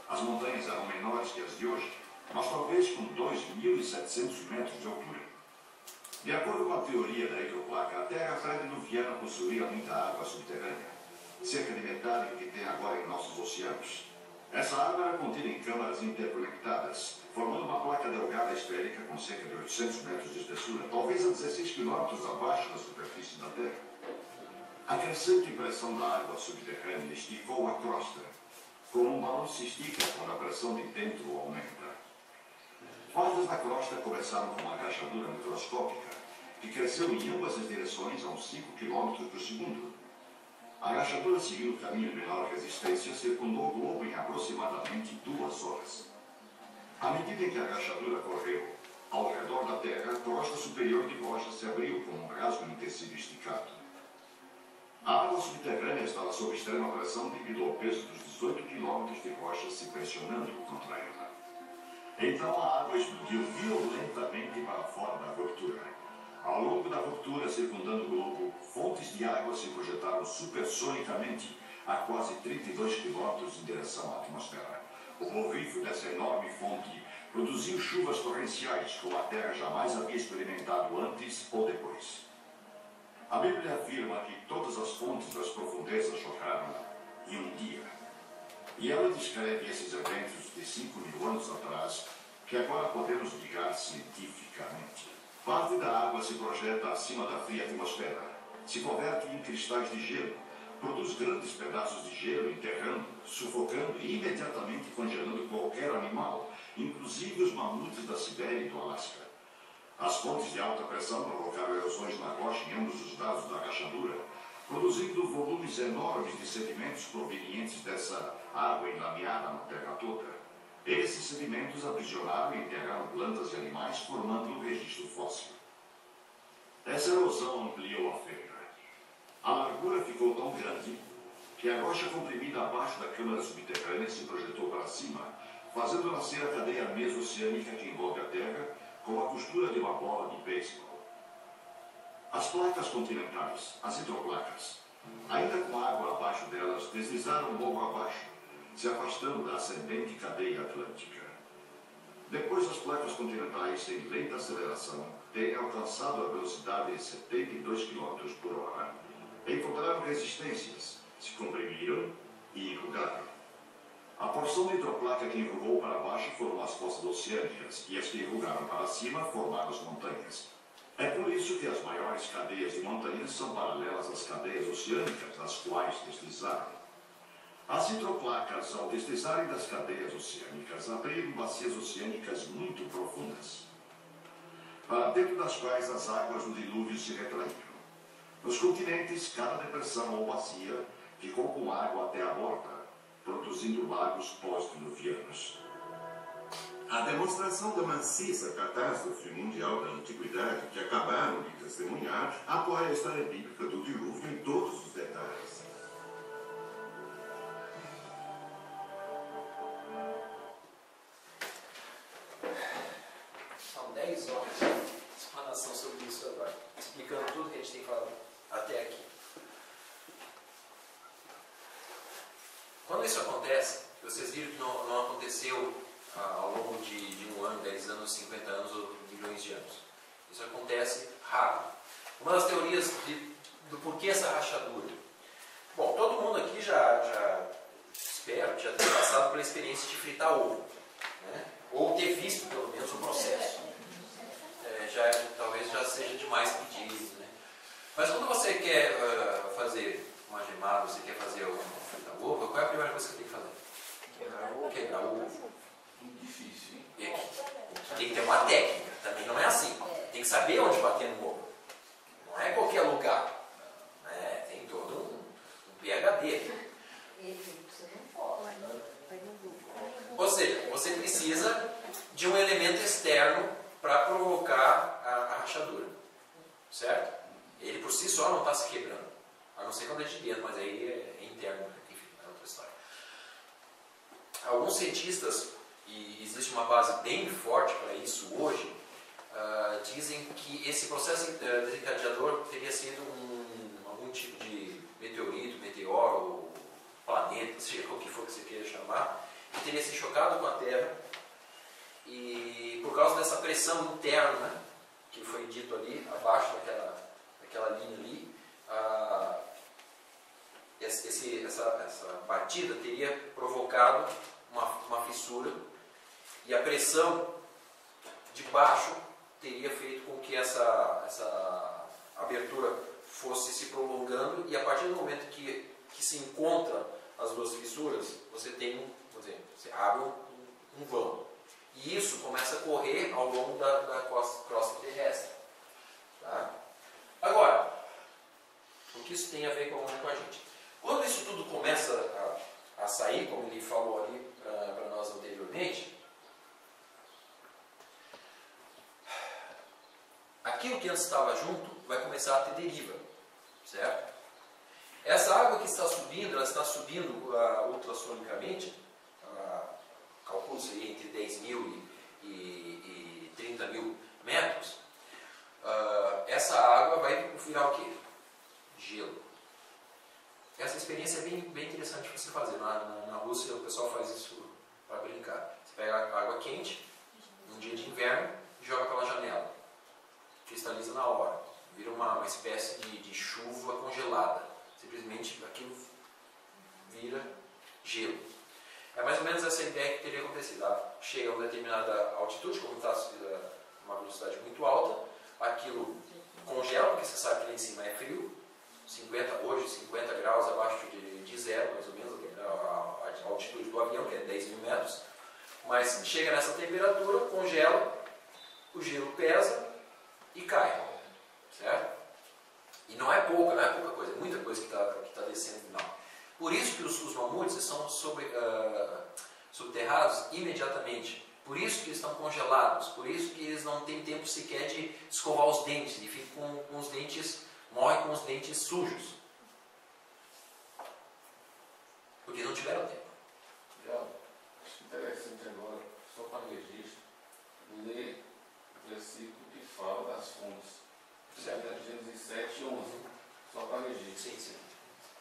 As montanhas eram menores que as de hoje, mas talvez com 2.700 metros de altura. De acordo com a teoria da hidroplaca, a Terra pré-diluviana possuía muita água subterrânea, cerca de metade do que tem agora em nossos oceanos. Essa água era contida em câmaras interconectadas, formando uma placa delgada esférica com cerca de 800 metros de espessura, talvez a 16 quilômetros abaixo da superfície da Terra. A crescente pressão da água subterrânea esticou a crosta, como um balão se estica quando a pressão de dentro aumenta. Bordas da crosta começaram com uma rachadura microscópica, que cresceu em ambas as direções a uns 5 km por segundo. A rachadura seguiu o caminho de menor resistência, circundou o globo em aproximadamente 2 horas. À medida em que a rachadura correu, ao redor da Terra, a crosta superior de rocha se abriu como um rasgo em tecido esticado. A água subterrânea estava sob extrema pressão devido ao peso dos 18 km de rocha se pressionando contra ela. Então a água explodiu violentamente para fora da ruptura. Ao longo da ruptura, circundando o globo, fontes de água se projetaram supersonicamente a quase 32 km em direção à atmosfera. O movimento dessa enorme fonte produziu chuvas torrenciais, como a Terra jamais havia experimentado antes ou depois. A Bíblia afirma que todas as fontes das profundezas jorraram em um dia. E ela descreve esses eventos de 5.000 anos atrás, que agora podemos ligar cientificamente. Parte da água se projeta acima da fria atmosfera, se converte em cristais de gelo, produz grandes pedaços de gelo enterrando, sufocando e imediatamente congelando qualquer animal, inclusive os mamutes da Sibéria e do Alasca. As fontes de alta pressão provocaram erosões na rocha em ambos os lados da rachadura, produzindo volumes enormes de sedimentos provenientes dessa água enlameada na terra toda. Esses sedimentos aprisionaram e enterraram plantas e animais, formando um registro fóssil. Essa erosão ampliou a feira. A largura ficou tão grande que a rocha comprimida abaixo da câmara subterrânea se projetou para cima, fazendo nascer a cadeia mesoceânica que envolve a Terra, com a costura de uma bola de beisebol. As placas continentais, as hidroplacas, ainda com água abaixo delas, deslizaram logo abaixo, se afastando da ascendente cadeia atlântica. Depois, as placas continentais, em lenta aceleração, têm alcançado a velocidade de 72 km por hora, encontraram resistências, se comprimiram e enrugaram. A porção de hidroplaca que enrugou para baixo foram as costas oceânicas, e as que enrugaram para cima formaram as montanhas. É por isso que as maiores cadeias de montanhas são paralelas às cadeias oceânicas, das quais deslizaram. As hidroplacas, ao deslizarem das cadeias oceânicas, abriram bacias oceânicas muito profundas, para dentro das quais as águas do dilúvio se retraíram. Nos continentes, cada depressão ou bacia ficou com água até a borda, produzindo lagos pós-diluvianos. A demonstração da maciça catástrofe mundial da antiguidade que acabaram de testemunhar apoia a história bíblica do dilúvio em todos os detalhes. São 10 horas de explanação sobre isso agora, explicando tudo que a gente tem falado até aqui. Quando isso acontece, vocês viram que não aconteceu ao longo de 1 ano, 10 anos, 50 anos ou milhões de anos. Isso acontece rápido. Uma das teorias do porquê essa rachadura. Bom, todo mundo aqui espero que já tenha passado pela experiência de fritar ovo, né? Ou ter visto pelo menos o processo. Talvez já seja demais pedido, né? Mas quando você quer fazer uma gemada, você quer fazer uma fritar ovo, qual é a primeira coisa que você tem que fazer? Quebrar o ovo. Difícil, hein? Tem que ter uma técnica, também não é assim. Tem que saber onde bater no ovo. Não é qualquer lugar. Tem todo um PhD. Ou seja, você precisa de um elemento externo para provocar a rachadura. Certo? Ele por si só não está se quebrando. A não ser quando é de dentro, mas aí é interno, enfim, é outra história. Alguns cientistas, e existe uma base bem forte para isso hoje, dizem que esse processo desencadeador teria sido algum tipo de meteorito, meteoro, planeta, seja o que for que você queira chamar, que teria se chocado com a Terra e por causa dessa pressão interna, né, que foi dito ali, abaixo daquela linha ali, essa batida teria provocado uma fissura e a pressão de baixo teria feito com que essa abertura fosse se prolongando e a partir do momento que se encontra as duas fissuras, você tem você abre um vão. E isso começa a correr ao longo da crosta terrestre. Tá? Agora, o que isso tem a ver com a gente? Quando isso tudo começa a sair, como ele falou ali para nós anteriormente, aquilo que antes estava junto vai começar a ter deriva, certo? Essa água que está subindo, ela está subindo ultrassonicamente, calcula-se aí entre 10 mil e 30 mil metros, essa água vai virar o quê? Gelo. Essa experiência é bem interessante de você fazer. Na Rússia o pessoal faz isso para brincar. Você pega água quente, num dia de inverno, e joga pela janela. Cristaliza na hora. Vira uma espécie de chuva congelada. Simplesmente aquilo vira gelo. É mais ou menos essa ideia que teria acontecido. Chega a uma determinada altitude, como está uma velocidade muito alta, aquilo congela, porque você sabe que lá em cima é frio, 50 graus abaixo de zero, mais ou menos, a altitude do avião, que é 10 mil metros, mas chega nessa temperatura, congela, o gelo pesa e cai, certo? E não é pouca coisa, é muita coisa que está descendo no final. Por isso que os mamutes são subterrados imediatamente. Por isso que eles estão congelados. Por isso que eles não têm tempo sequer de escovar os dentes. E ficam com os dentes, morrem com os dentes sujos. Porque não tiveram tempo. Acho interessante agora, só para registro, ler o versículo que fala das fontes. Gênesis 7 e 11. Só para registro. Sim.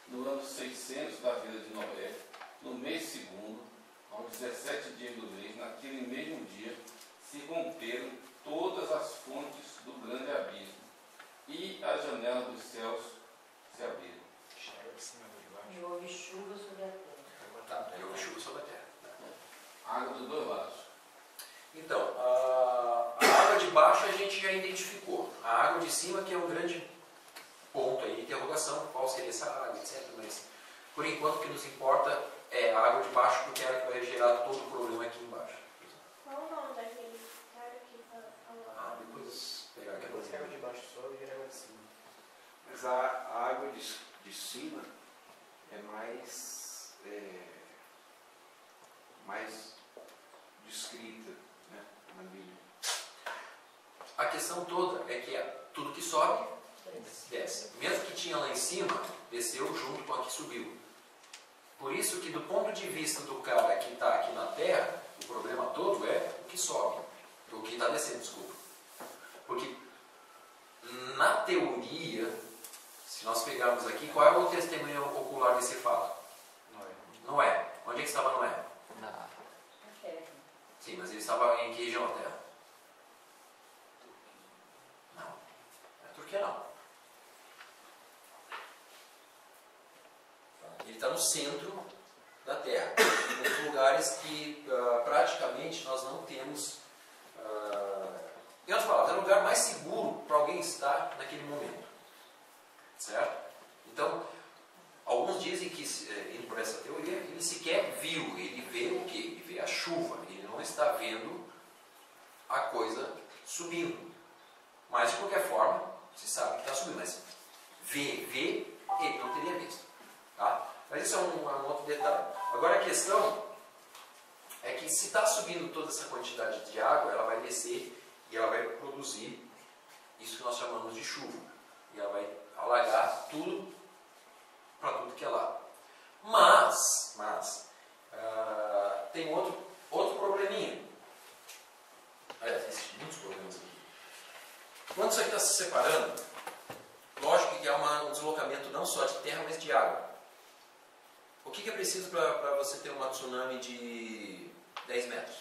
No ano 600 da vida de Noé, no mês segundo, aos 17 dias do mês, naquele mesmo dia, se romperam todas as fontes do grande abismo, e as janelas dos céus se abriram. E houve chuva sobre a terra. E houve chuva sobre a terra. Água dos dois lados. Então, a água de baixo a gente já identificou. A água de cima que é um grande ponto aí de interrogação, qual seria essa água, etc. Mas, por enquanto, o que nos importa é a água de baixo, porque é a que vai gerar todo o problema aqui embaixo. Qual o nome daquele cara que falou? Depois pegar aqui. Depois que a água de baixo sobe, vira água de cima. Mas a água de cima é mais descrita, né, na Bíblia. A questão toda é que tudo que sobe, desce. Mesmo que tinha lá em cima, desceu junto com a que subiu. Por isso que do ponto de vista do cara que está aqui na Terra, o problema todo é o que sobe. O que está descendo, desculpa. Porque na teoria, se nós pegarmos aqui, qual é o testemunho ocular desse fato? Noé. Onde é que estava Noé? Na terra. Sim, mas ele estava em que região da Terra? Não. Na Turquia não. Ele está no centro da Terra. Um dos lugares que praticamente nós não temos. Em outras palavras, é o lugar mais seguro para alguém estar naquele momento. Certo? Então, alguns dizem que, indo por essa teoria, ele sequer viu. Ele vê o quê? Ele vê a chuva. Ele não está vendo a coisa subindo. Mas, de qualquer forma, se sabe que está subindo. Mas ver, ele não teria visto. Tá? Mas isso é um outro detalhe. Agora, a questão é que se está subindo toda essa quantidade de água, ela vai descer e ela vai produzir isso que nós chamamos de chuva. E ela vai alagar tudo para tudo que é lado. Mas tem outro probleminha. Aliás, existem muitos problemas aqui. Quando isso aqui está se separando, lógico que há um deslocamento não só de terra, mas de água. O que é preciso para você ter uma tsunami de 10 metros?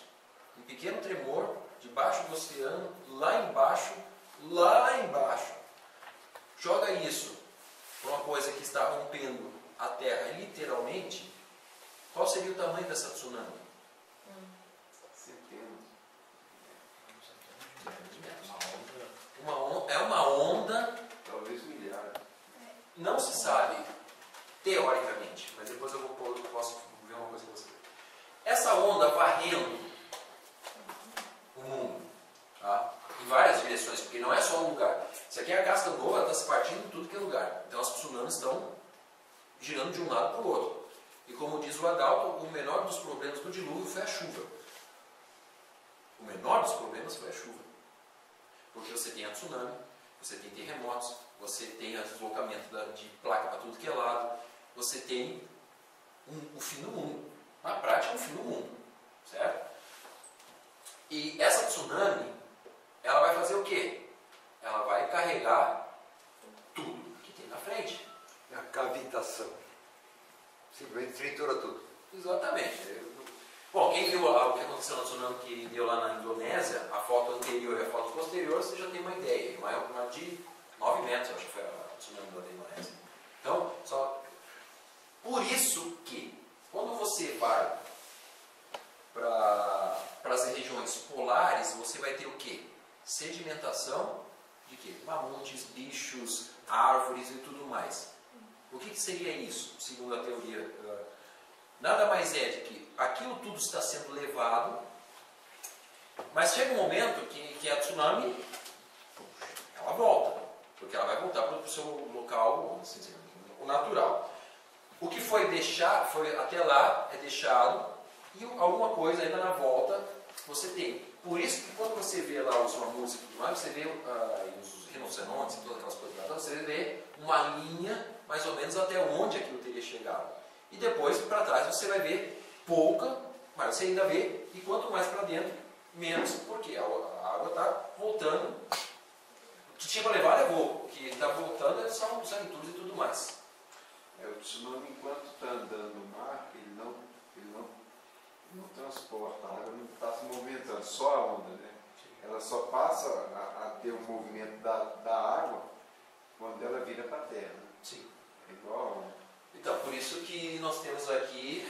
Um pequeno tremor debaixo do oceano, lá embaixo. Joga isso para uma coisa que está rompendo a terra literalmente. Qual seria o tamanho dessa tsunami? Centenas. É uma onda, Talvez milhares. não se sabe teoricamente, mas depois eu posso ver uma coisa com você. Essa onda varrendo o mundo, tá? Em várias direções, porque não é só um lugar. Isso aqui é a casca nova, ela está se partindo em tudo que é lugar. Então as tsunamis estão girando de um lado para o outro. E como diz o Adalto, o menor dos problemas do dilúvio foi a chuva. O menor dos problemas foi a chuva. Porque você tem a tsunami, você tem terremotos, você tem o deslocamento de placa para tudo que é lado, você tem o fim do mundo. Na prática, o fim do mundo. Certo? E essa tsunami, ela vai fazer o quê? Ela vai carregar tudo que tem na frente. A cavitação. Simplesmente tritura tudo. Exatamente. Bom, quem viu o que aconteceu na tsunami que deu lá na Indonésia, a foto anterior e a foto posterior, você já tem uma ideia. Uma de 9 metros, acho que foi a tsunami da Indonésia. Então, por isso que, quando você vai para as regiões polares, você vai ter o quê? Sedimentação de quê? Mamutes, bichos, árvores e tudo mais. O que seria isso, segundo a teoria? Nada mais é de que aquilo tudo está sendo levado, mas chega um momento que a tsunami, ela volta, porque ela vai voltar para o seu local, assim dizer, o natural. O que foi até lá é deixado, e alguma coisa ainda na volta você tem. Por isso que quando você vê lá os mamutes e tudo mais, você vê os rinocerontes e todas aquelas coisas lá, você vê uma linha mais ou menos até onde aquilo teria chegado. E depois, para trás, você vai ver pouca, mas você ainda vê, e quanto mais para dentro, menos, porque a água está voltando. O que tinha para levar, levou. O que está voltando são os sanituros e tudo mais. O tsunami, enquanto está andando no mar, ele não transporta, a água não está se movimentando, só a onda, né? Ela só passa a ter o movimento da água quando ela vira para a terra. Sim. É igual a onda. Então, por isso que nós temos aqui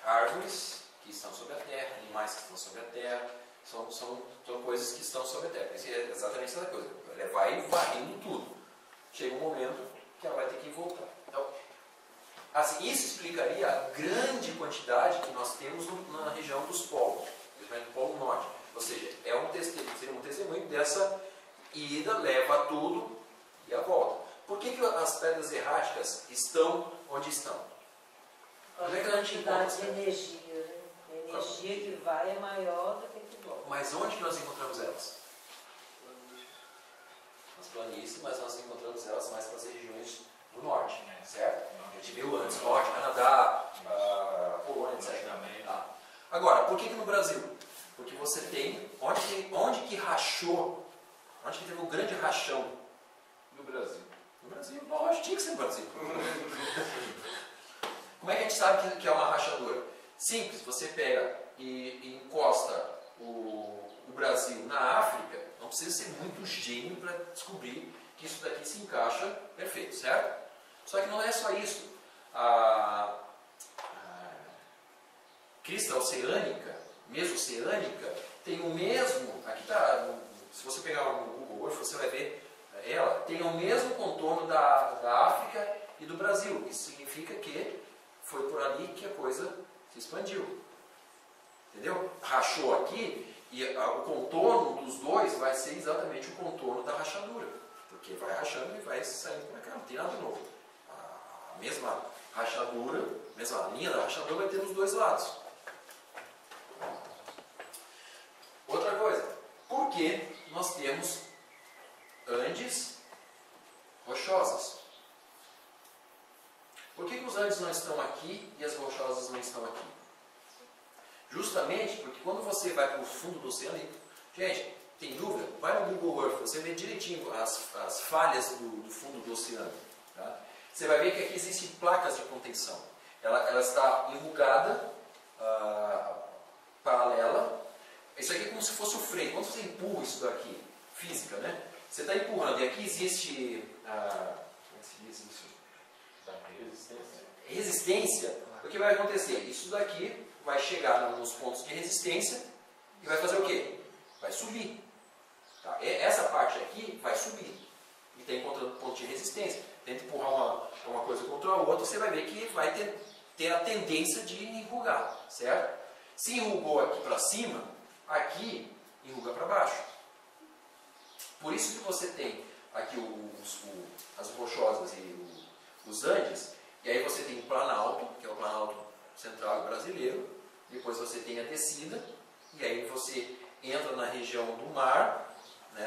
árvores que estão sobre a terra, animais que estão sobre a terra, são coisas que estão sobre a terra. Isso é exatamente essa coisa. Ela vai varrendo tudo. Chega um momento que ela vai ter que voltar. Então, assim, isso explicaria a grande quantidade que nós temos na região dos polos, principalmente no Polo Norte. Ou seja, seria um testemunho dessa ida, leva tudo e a volta. Por que as pedras erráticas estão onde estão? Onde é que a gente encontra as de pedras? energia, né? A energia que vai é maior do que que volta. Mas onde que nós encontramos elas? Nas planícies, mas nós encontramos elas mais para as regiões do norte, certo? A gente viu antes, norte, Canadá, Polônia, etc. Tá? Agora, por que no Brasil? Porque você tem, onde que rachou, onde que teve um grande rachão? No Brasil. No Brasil, lógico, tinha que ser no Brasil. Como é que a gente sabe que é uma rachadura? Simples, você pega e encosta o Brasil na África, não precisa ser muito gênio para descobrir que isso daqui se encaixa perfeito, certo? Só que não é só isso. A crista oceânica, mesoceânica, tem o mesmo, aqui está, se você pegar o Google Earth, você vai ver, ela tem o mesmo contorno da África e do Brasil. Isso significa que foi por ali que a coisa se expandiu. Entendeu? Rachou aqui e o contorno dos dois vai ser exatamente o contorno da rachadura. Porque vai rachando e vai saindo para cá, não tem nada de novo. A mesma rachadura, a mesma linha da rachadura vai ter nos dois lados. Outra coisa, por que nós temos Andes estão aqui e as rochosas não estão aqui? Justamente porque quando você vai para o fundo do oceano, gente, tem dúvida? Vai no Google Earth, você vê direitinho as falhas do fundo do oceano. Tá? Você vai ver que aqui existem placas de contenção. Ela está enrugada, paralela. Isso aqui é como se fosse o freio. Quando você empurra isso daqui, física, né? Você está empurrando e aqui existe como é que se diz isso? Resistência. O que vai acontecer? Isso daqui vai chegar nos pontos de resistência e vai fazer o quê? Vai subir. Tá? Essa parte aqui vai subir. E está encontrando ponto de resistência. Tenta empurrar uma coisa contra a outra, você vai ver que vai ter a tendência de enrugar, certo? Se enrugou aqui para cima, aqui enruga para baixo. Por isso que você tem aqui as rochosas e os Andes, e aí você tem o Planalto, que é o Planalto Central brasileiro, depois você tem a descida, e aí você entra na região do mar, né,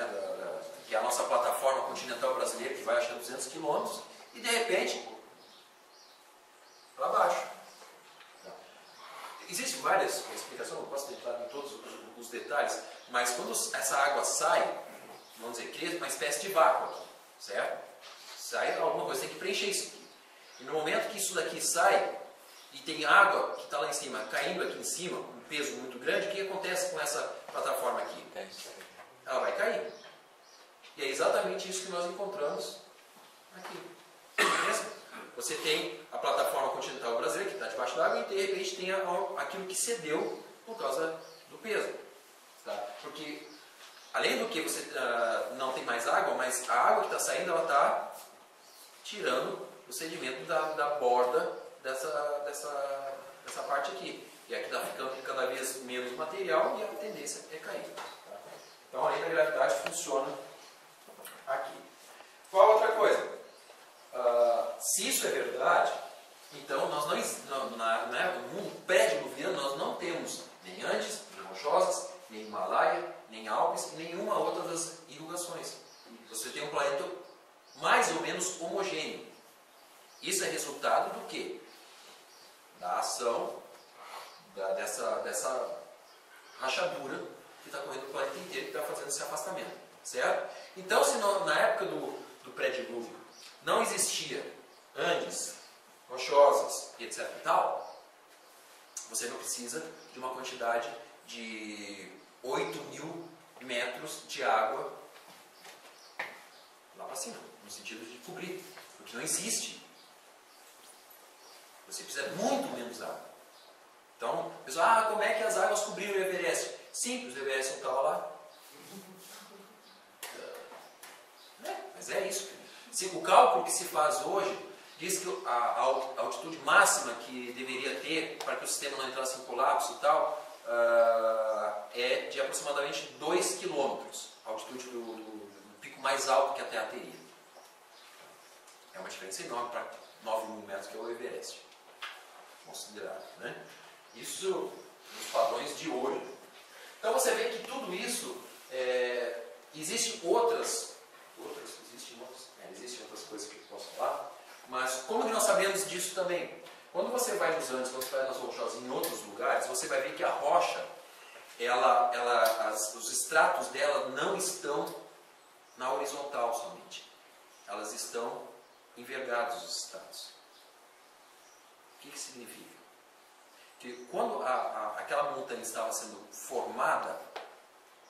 que é a nossa plataforma continental brasileira, que vai até 200 quilômetros, e de repente, para baixo. Existem várias explicações, não posso entrar em todos os detalhes, mas quando essa água sai, vamos dizer, cria uma espécie de vácuo aqui, certo? Sai alguma coisa, tem que preencher isso aqui. E no momento que isso daqui sai, e tem água que está lá em cima, caindo aqui em cima, um peso muito grande, o que acontece com essa plataforma aqui? Ela vai cair. E é exatamente isso que nós encontramos aqui. Beleza? Você tem a plataforma continental brasileira, que está debaixo d'água, e de repente tem aquilo que cedeu por causa do peso. Tá? Porque, além do que você não tem mais água, mas a água que está saindo, ela está tirando o sedimento da borda dessa parte aqui. E aqui está ficando cada vez menos material e a tendência é cair. Tá? Então, a lei da gravidade funciona aqui. Qual outra coisa? Se isso é verdade, então nós no mundo pré-diluviano nós não temos nem Andes, nem Rochosas, nem Himalaia, nem Alpes e nenhuma outra das irrigações. Você tem um planeta mais ou menos homogêneo. Isso é resultado do quê? Da ação dessa rachadura que está correndo no planeta inteiro, que está fazendo esse afastamento. Certo? Então, se na época do pré-dilúvio não existia Andes, Rochosas, etc. e tal, você não precisa de uma quantidade de 8.000 metros de água lá para cima, no sentido de cobrir, porque não existe. Você precisa de muito menos água. Então, o pessoal, como é que as águas cobriram o Everest? Simples, o Everest não estava lá. Mas é isso. O cálculo que se faz hoje diz que a altitude máxima que deveria ter para que o sistema não entrasse em colapso e tal é de aproximadamente 2 km, a altitude do pico mais alto que a Terra teria. É uma diferença enorme para 9.000 metros, que é o Everest. Considerável, né? Isso nos padrões de hoje. Então você vê que tudo isso, existem outras coisas que eu posso falar, mas como que nós sabemos disso também? Quando você vai nos Andes, quando você vai nas rochosas em outros lugares, você vai ver que a rocha, os estratos dela não estão na horizontal somente. Elas estão envergados, os estratos. O que significa? Que quando aquela montanha estava sendo formada,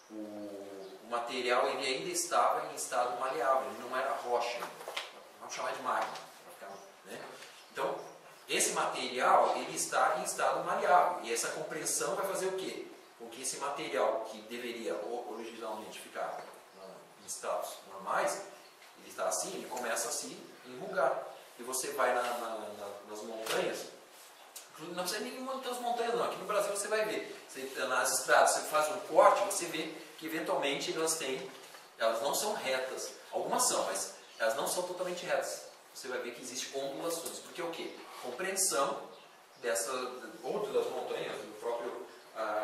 o material ele ainda estava em estado maleável, ele não era rocha, vamos chamar de magma. Né? Então, esse material ele está em estado maleável, e essa compressão vai fazer o quê? Com que esse material que deveria originalmente ficar em estados normais, ele está assim, ele começa a se enrugar. E você vai nas montanhas, não precisa nem das montanhas não, aqui no Brasil você vai ver, nas estradas você faz um corte, você vê que eventualmente elas não são retas, algumas são, mas elas não são totalmente retas. Você vai ver que existem ondulações, porque o quê? Compreensão ou das montanhas, do próprio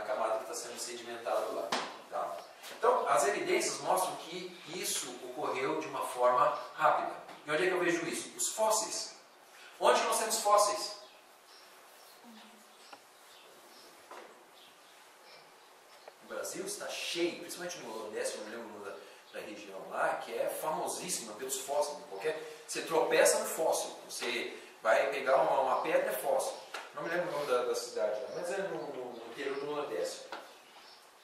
camada que está sendo sedimentado lá. Tá? Então, as evidências mostram que isso ocorreu de uma forma rápida. E onde é que eu vejo isso? Os fósseis. Onde nós temos fósseis? Brasil está cheio, principalmente no Nordeste, eu me lembro da região lá, que é famosíssima pelos fósseis. Você tropeça no fóssil, você vai pegar uma pedra, é fóssil. Não me lembro o nome da cidade lá, mas é no interior do Nordeste.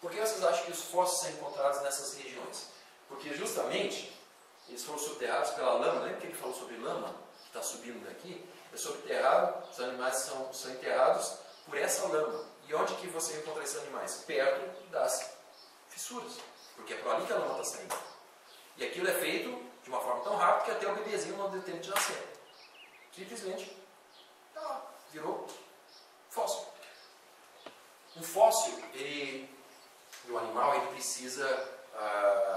Por que vocês acham que os fósseis são encontrados nessas regiões? Porque justamente eles foram soterrados pela lama. Lembra que ele falou sobre lama, que está subindo daqui? É soterrado, os animais são enterrados por essa lama. E onde que você encontra esses animais? Perto das fissuras. Porque é por ali que a lama está saindo. E aquilo é feito de uma forma tão rápida que até o bebezinho não deu tempo de nascer. Simplesmente tá lá, virou fóssil. Um fóssil, o animal, ele precisa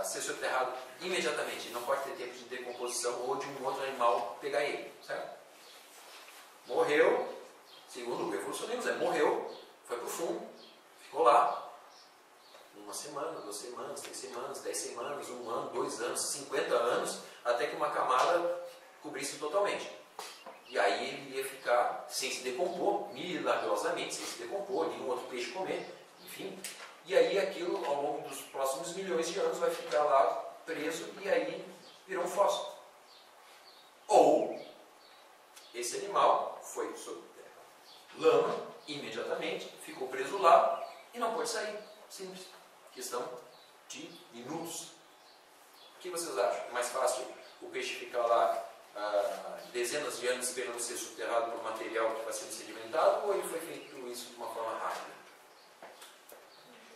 ser soterrado imediatamente. Ele não pode ter tempo de decomposição ou de um outro animal pegar ele. Certo? Morreu, segundo o evolucionismo, morreu, foi para o fundo, ficou lá. 1 semana, 2 semanas, 3 semanas, 10 semanas, 1 ano, 2 anos, 50 anos, até que uma camada cobrisse totalmente. E aí ele ia ficar sem se decompor, milagrosamente, sem se decompor, nenhum outro peixe comer, enfim. E aí aquilo, ao longo dos próximos milhões de anos, vai ficar lá preso e aí virou um fóssil. Ou esse animal foi sob lama imediatamente, ficou preso lá e não pode sair. Simples. Questão de minutos. O que vocês acham? É mais fácil o peixe ficar lá dezenas de anos esperando ser soterrado por material que vai sendo sedimentado, ou ele foi feito isso de uma forma rápida?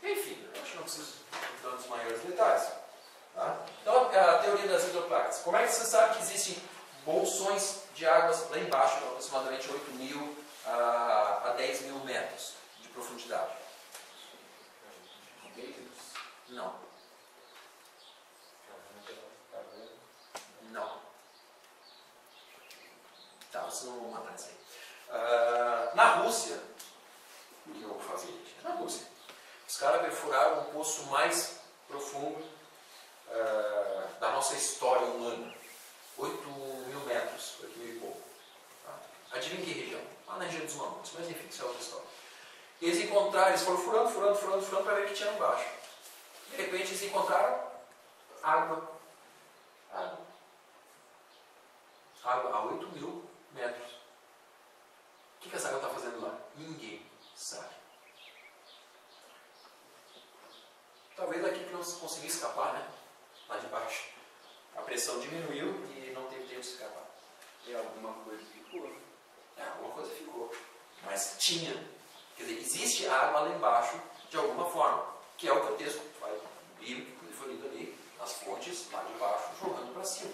Enfim, eu acho que não preciso entrar nos maiores detalhes. Tá? Então, a teoria das hidroplacas. Como é que você sabe que existem bolsões de águas lá embaixo, aproximadamente 8.000 a 10.000 metros de profundidade? Não. Não. Tá, vocês não vão matar isso aí. Na Rússia, o que eu vou fazer? Na Rússia, os caras perfuraram o poço mais profundo da nossa história humana. 8.000 metros, 8.000 e pouco. Tá? Adivinha que região? Lá na região dos Mamutes, mas enfim, isso é outra história. Eles encontraram, eles foram furando para ver o que tinha embaixo. De repente eles encontraram água. Água a 8.000 metros. O que essa água está fazendo lá? Ninguém sabe. Talvez aqui que não conseguiu escapar, né? Lá de baixo. A pressão diminuiu e não teve jeito de escapar. E alguma coisa ficou. Alguma coisa ficou. Mas tinha. Quer dizer, existe água lá embaixo de alguma forma. Que é o que o texto vai bíblico, que foi lido ali, as fontes lá de baixo, jogando para cima.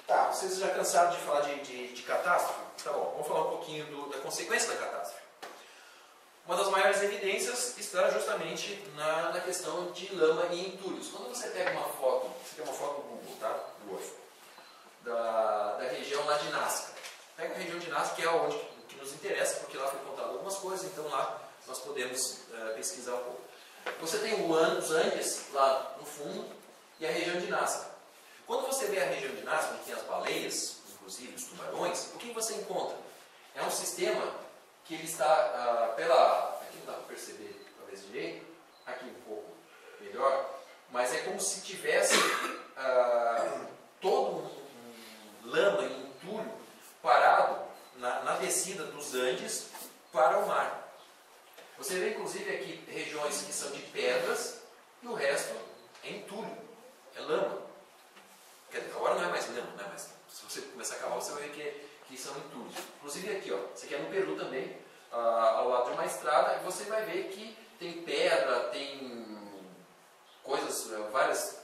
Tá, vocês já cansaram de falar de catástrofe? Tá bom, vamos falar um pouquinho da consequência da catástrofe. Uma das maiores evidências está justamente na questão de lama e entulhos. Quando você pega uma foto, você tem uma foto do Google, tá? Da região lá de Nazca. Pega a região de Nazca, que é onde que nos interessa, porque lá foi contado algumas coisas, então lá nós podemos pesquisar um pouco. Você tem os Andes lá no fundo e a região de Nazca. Quando você vê a região de Nazca, onde tem as baleias, inclusive os tubarões, o que você encontra? É um sistema que ele está aqui não dá para perceber talvez direito, aqui um pouco melhor, mas é como se tivesse todo um lama e entulho parado na descida dos Andes para o mar. Você vê inclusive aqui regiões que são de pedras e o resto é entulho, é lama. Quer dizer, agora não é mais lama, né? Mas se você começar a cavar, você vai ver que são entulhos. Inclusive aqui, ó, isso aqui é no Peru também, ao lado de uma estrada, e você vai ver que tem pedra, tem coisas, várias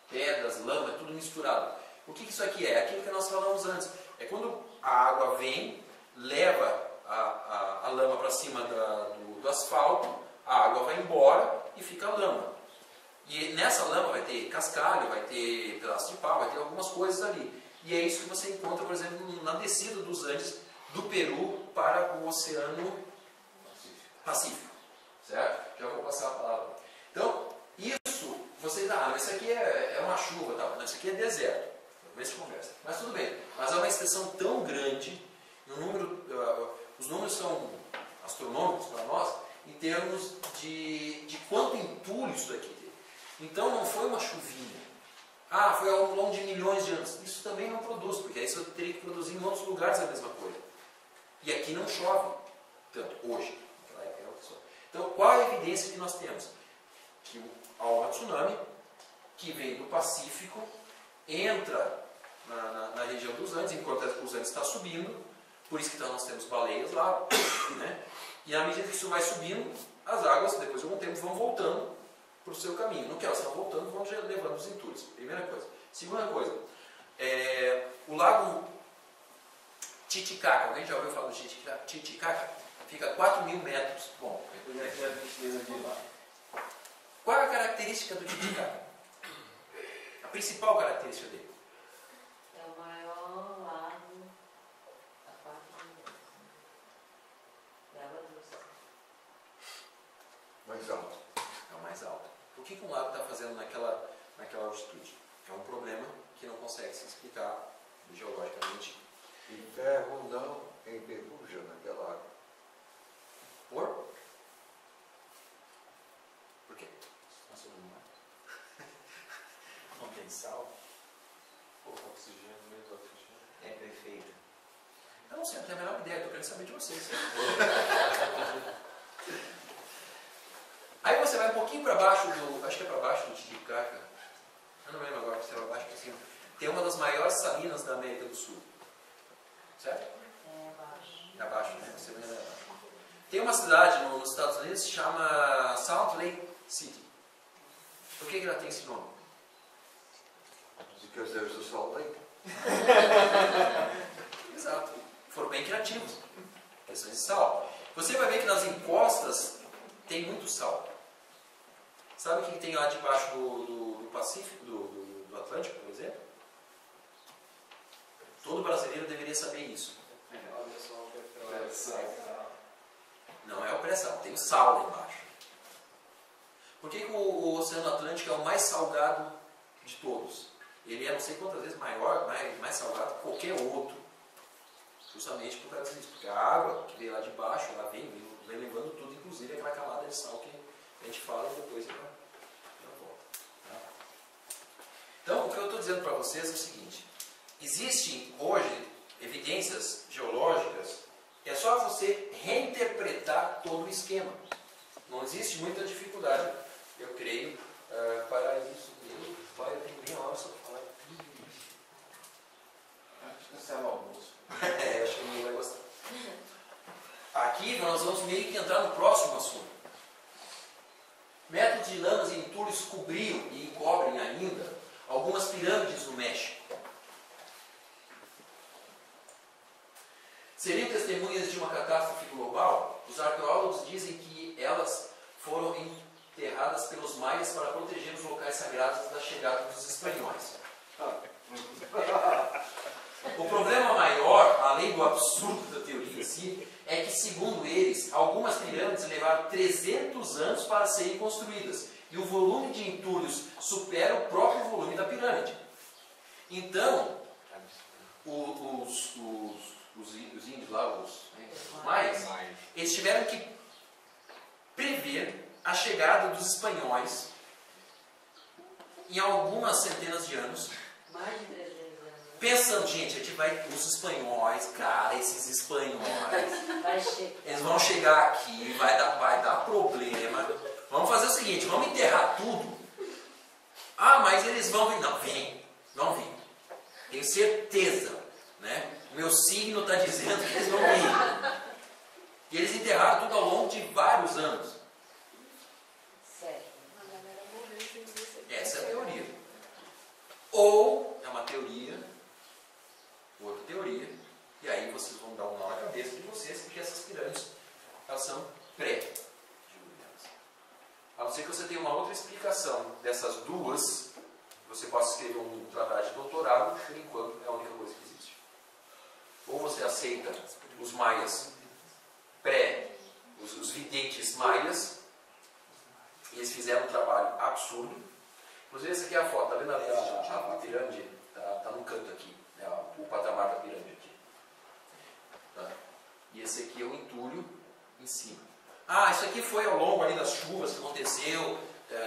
pedras, lama, tudo misturado. O que isso aqui é? Aquilo que nós falamos antes. É quando a água vem, leva a lama para cima do asfalto, a água vai embora e fica a lama. E nessa lama vai ter cascalho, vai ter pedaço de pau, vai ter algumas coisas ali. E é isso que você encontra, por exemplo, na descida dos Andes do Peru para o Oceano Pacífico. Certo? Já vou passar a palavra. Então, isso, vocês, mas isso aqui é uma chuva, tá? Isso aqui é deserto. Talvez se conversa. Mas tudo bem. Mas é uma extensão tão grande, os números são astronômicos para nós, em termos de quanto entulho isso daqui teve. Então não foi uma chuvinha. Ah, foi ao longo de milhões de anos. Isso também não produz, porque aí você teria que produzir em outros lugares a mesma coisa. E aqui não chove tanto, hoje. Naquela época era outra coisa. Então qual a evidência que nós temos? Que há uma tsunami que veio do Pacífico, entra na região dos Andes, enquanto os Andes está subindo, por isso que nós temos baleias lá, né? E à medida que isso vai subindo, as águas, depois de algum tempo, vão voltando para o seu caminho. No que elas estão voltando, vão levando os entulhos. Primeira coisa. Segunda coisa, o lago Titicaca, alguém já ouviu falar do Titicaca? Fica a 4.000 metros. Bom, qual é a característica do Titicaca? A principal característica dele? É o maior lago da parte do mundo. De água doce. Mais alto. É o mais alto. O que um lago está fazendo naquela altitude? É um problema que não consegue se explicar geologicamente. E ferro não enferruja naquela água. Por quê? Não tem sal? Pouco oxigênio, menos oxigênio. É perfeito. Eu não sei, não tenho a menor ideia, estou querendo saber de vocês. Aí você vai um pouquinho para baixo acho que é para baixo do Titicaca. Eu não lembro agora se é para baixo ou para cima. Tem uma das maiores salinas da América do Sul. Certo? É abaixo. É abaixo, né? Você vai abaixo. Tem uma cidade nos Estados Unidos que se chama Salt Lake City. Por que ela tem esse nome? Because there's a salt lake. Exato. Foram bem criativos. Questões de sal. Você vai ver que nas encostas tem muito sal. Sabe o que tem lá debaixo do Pacífico, do Atlântico, por exemplo? Todo brasileiro deveria saber isso. Não é o pré-sal, tem o sal lá embaixo. Por que o Oceano Atlântico é o mais salgado de todos? Ele é não sei quantas vezes maior, mais salgado que qualquer outro. Justamente por causa disso. Porque a água que veio lá de baixo, ela vem levando tudo, inclusive aquela camada de sal que a gente fala e depois ela volta. Tá? Então, o que eu estou dizendo para vocês é o seguinte. Existem hoje evidências geológicas, é só você reinterpretar todo o esquema. Não existe muita dificuldade, eu creio, para isso. Eu tenho meia hora só para falar tudo isso. Acho que esse é o almoço. Acho que não vai gostar. Aqui nós vamos meio que entrar no próximo assunto. Métodos de lamas e entulhos cobriam e encobrem ainda algumas pirâmides no México. Seriam testemunhas de uma catástrofe global? Os arqueólogos dizem que elas foram enterradas pelos maias para proteger os locais sagrados da chegada dos espanhóis. O problema maior, além do absurdo da teoria em si, é que, segundo eles, algumas pirâmides levaram 300 anos para serem construídas e o volume de entulhos supera o próprio volume da pirâmide. Então, os índios lá, os maias, eles tiveram que prever a chegada dos espanhóis em algumas centenas de anos. Mais de 300 anos. Pensando, gente, a gente vai, os espanhóis, cara, esses espanhóis, Vai chegar. eles vão chegar aqui, vai dar problema. Vamos fazer o seguinte, vamos enterrar tudo. Ah, mas eles vão vir. Não vem. Tenho certeza, né? O meu signo está dizendo que eles vão vir. E eles enterraram tudo ao longo de vários anos. Certo. Essa é a teoria. Ou é uma teoria, outra teoria, e aí vocês vão dar um nó na cabeça de vocês, porque essas pirâmides, elas são pré-diluvianas. A não ser que você tenha uma outra explicação dessas duas, você possa escrever um trabalho de doutorado, por enquanto é a única coisa que existe. Ou você aceita os maias os videntes maias, e eles fizeram um trabalho absurdo. Inclusive, essa aqui é a foto, tá vendo ali a pirâmide? Tá no canto aqui, né, o patamar da pirâmide aqui. Tá? E esse aqui é o entulho em cima. Ah, isso aqui foi ao longo ali das chuvas que aconteceu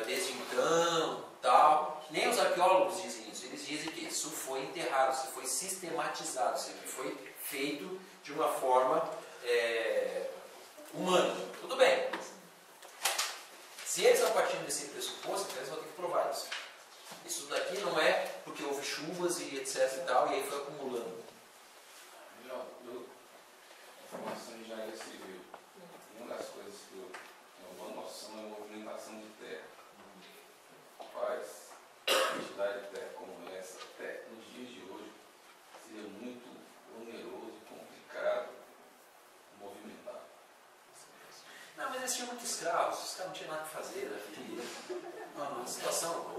desde então, tal. Nem os arqueólogos dizem isso. Eles dizem que isso foi enterrado, isso foi sistematizado, isso aqui foi feito de uma forma humana. Tudo bem. Se eles estão partindo desse pressuposto, então eles vão ter que provar isso. Isso daqui não é porque houve chuvas e etc e tal, e aí foi acumulando. Formação em engenharia civil. Uma das coisas que eu tenho uma boa noção é a movimentação de terra. Rapaz, uma quantidade de terra como essa, até nos dias de hoje, seria muito oneroso e complicado movimentar. Não, mas eles tinham muitos escravos, os caras não tinham nada para fazer daqui. Uma situação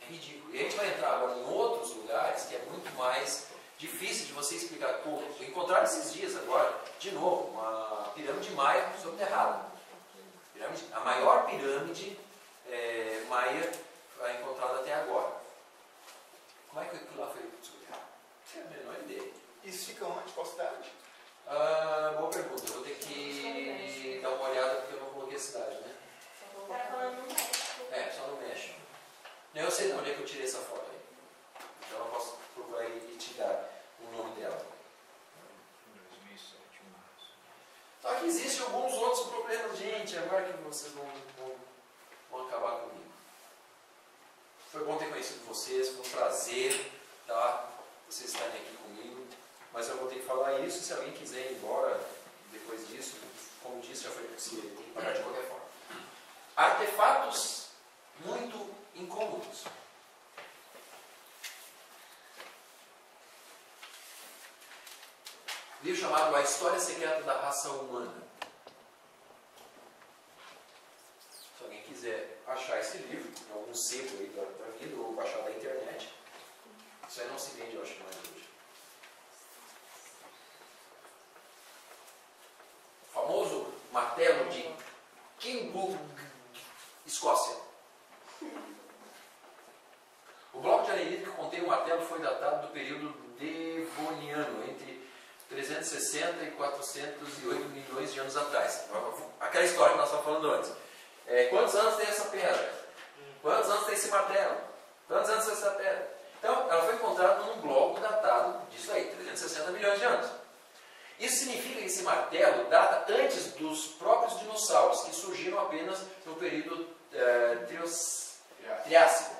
é ridícula. E a gente vai entrar agora em outros lugares que é muito mais difícil de você explicar como. Encontraram esses dias agora, de novo, uma pirâmide maia soterrada. A maior pirâmide maia encontrada até agora. Como é que aquilo lá foi soterrado? Não sei a menor ideia. Isso fica onde? Qual cidade? Boa pergunta. Eu vou ter que dar uma olhada porque eu não coloquei a cidade, né? Tá falando no México. Só no México. Eu sei de onde é que eu tirei essa foto aí. Então eu posso procurar e te dar o nome dela. Só que existem alguns outros problemas, gente. Agora que vocês vão acabar comigo. Foi bom ter conhecido vocês, foi um prazer, tá? Vocês estarem aqui comigo. Mas eu vou ter que falar isso. Se alguém quiser ir embora depois disso, como disse, já foi possível. Tem que pagar de qualquer forma. Artefatos muito incômodos. Livro chamado A História Secreta da Raça Humana. Se alguém quiser achar esse livro, em algum sebo aí da vida, ou baixar da internet, isso aí não se vende, eu acho, mais hoje. O famoso martelo de Kingbrook, Escócia. O bloco de arenita que contém o martelo foi datado do período devoniano, entre 360 e 408 milhões de anos atrás. Aquela história que nós estávamos falando antes. Quantos anos tem essa pedra? Quantos anos tem esse martelo? Quantos anos tem essa pedra? Então, ela foi encontrada num bloco datado disso aí, 360 milhões de anos. Isso significa que esse martelo data antes dos próprios dinossauros, que surgiram apenas no período Triássico.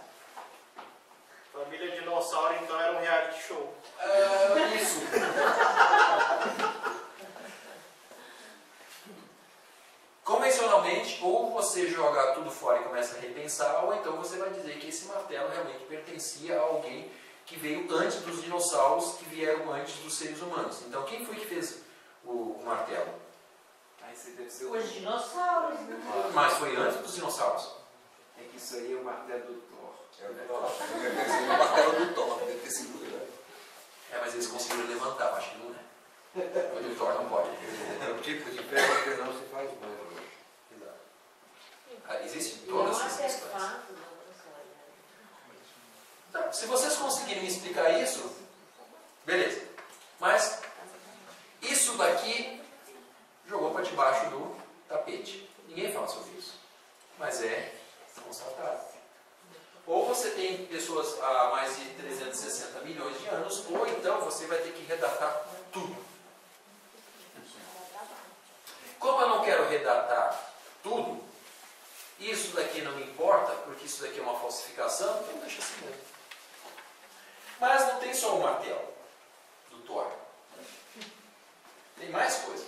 Família Dinossauro, então, era um reality show. Isso. Convencionalmente, ou você joga tudo fora e começa a repensar, ou então você vai dizer que esse martelo realmente pertencia a alguém que veio antes dos dinossauros, que vieram antes dos seres humanos. Então, quem foi que fez o martelo? Aí você deve ser Os dinossauros, né? Mas foi antes dos dinossauros. É que isso aí é o martelo do Thor. O martelo do Thor, deve ter sido ele. Mas eles conseguiram levantar, acho que não é. O do Thor não pode. É o tipo de ferro que não se faz mais hoje. Exato. Existem E é todas um essas questões. artefato da pessoa. Então, se vocês conseguirem me explicar isso, beleza. Mas isso daqui jogou para debaixo do tapete. Ninguém fala sobre isso. Mas é constatado. Ou você tem pessoas há mais de 360 milhões de anos, ou então você vai ter que redatar tudo. Como eu não quero redatar tudo, isso daqui não me importa, porque isso daqui é uma falsificação, então deixa assim mesmo. Mas não tem só o martelo do Thor. Tem mais coisa.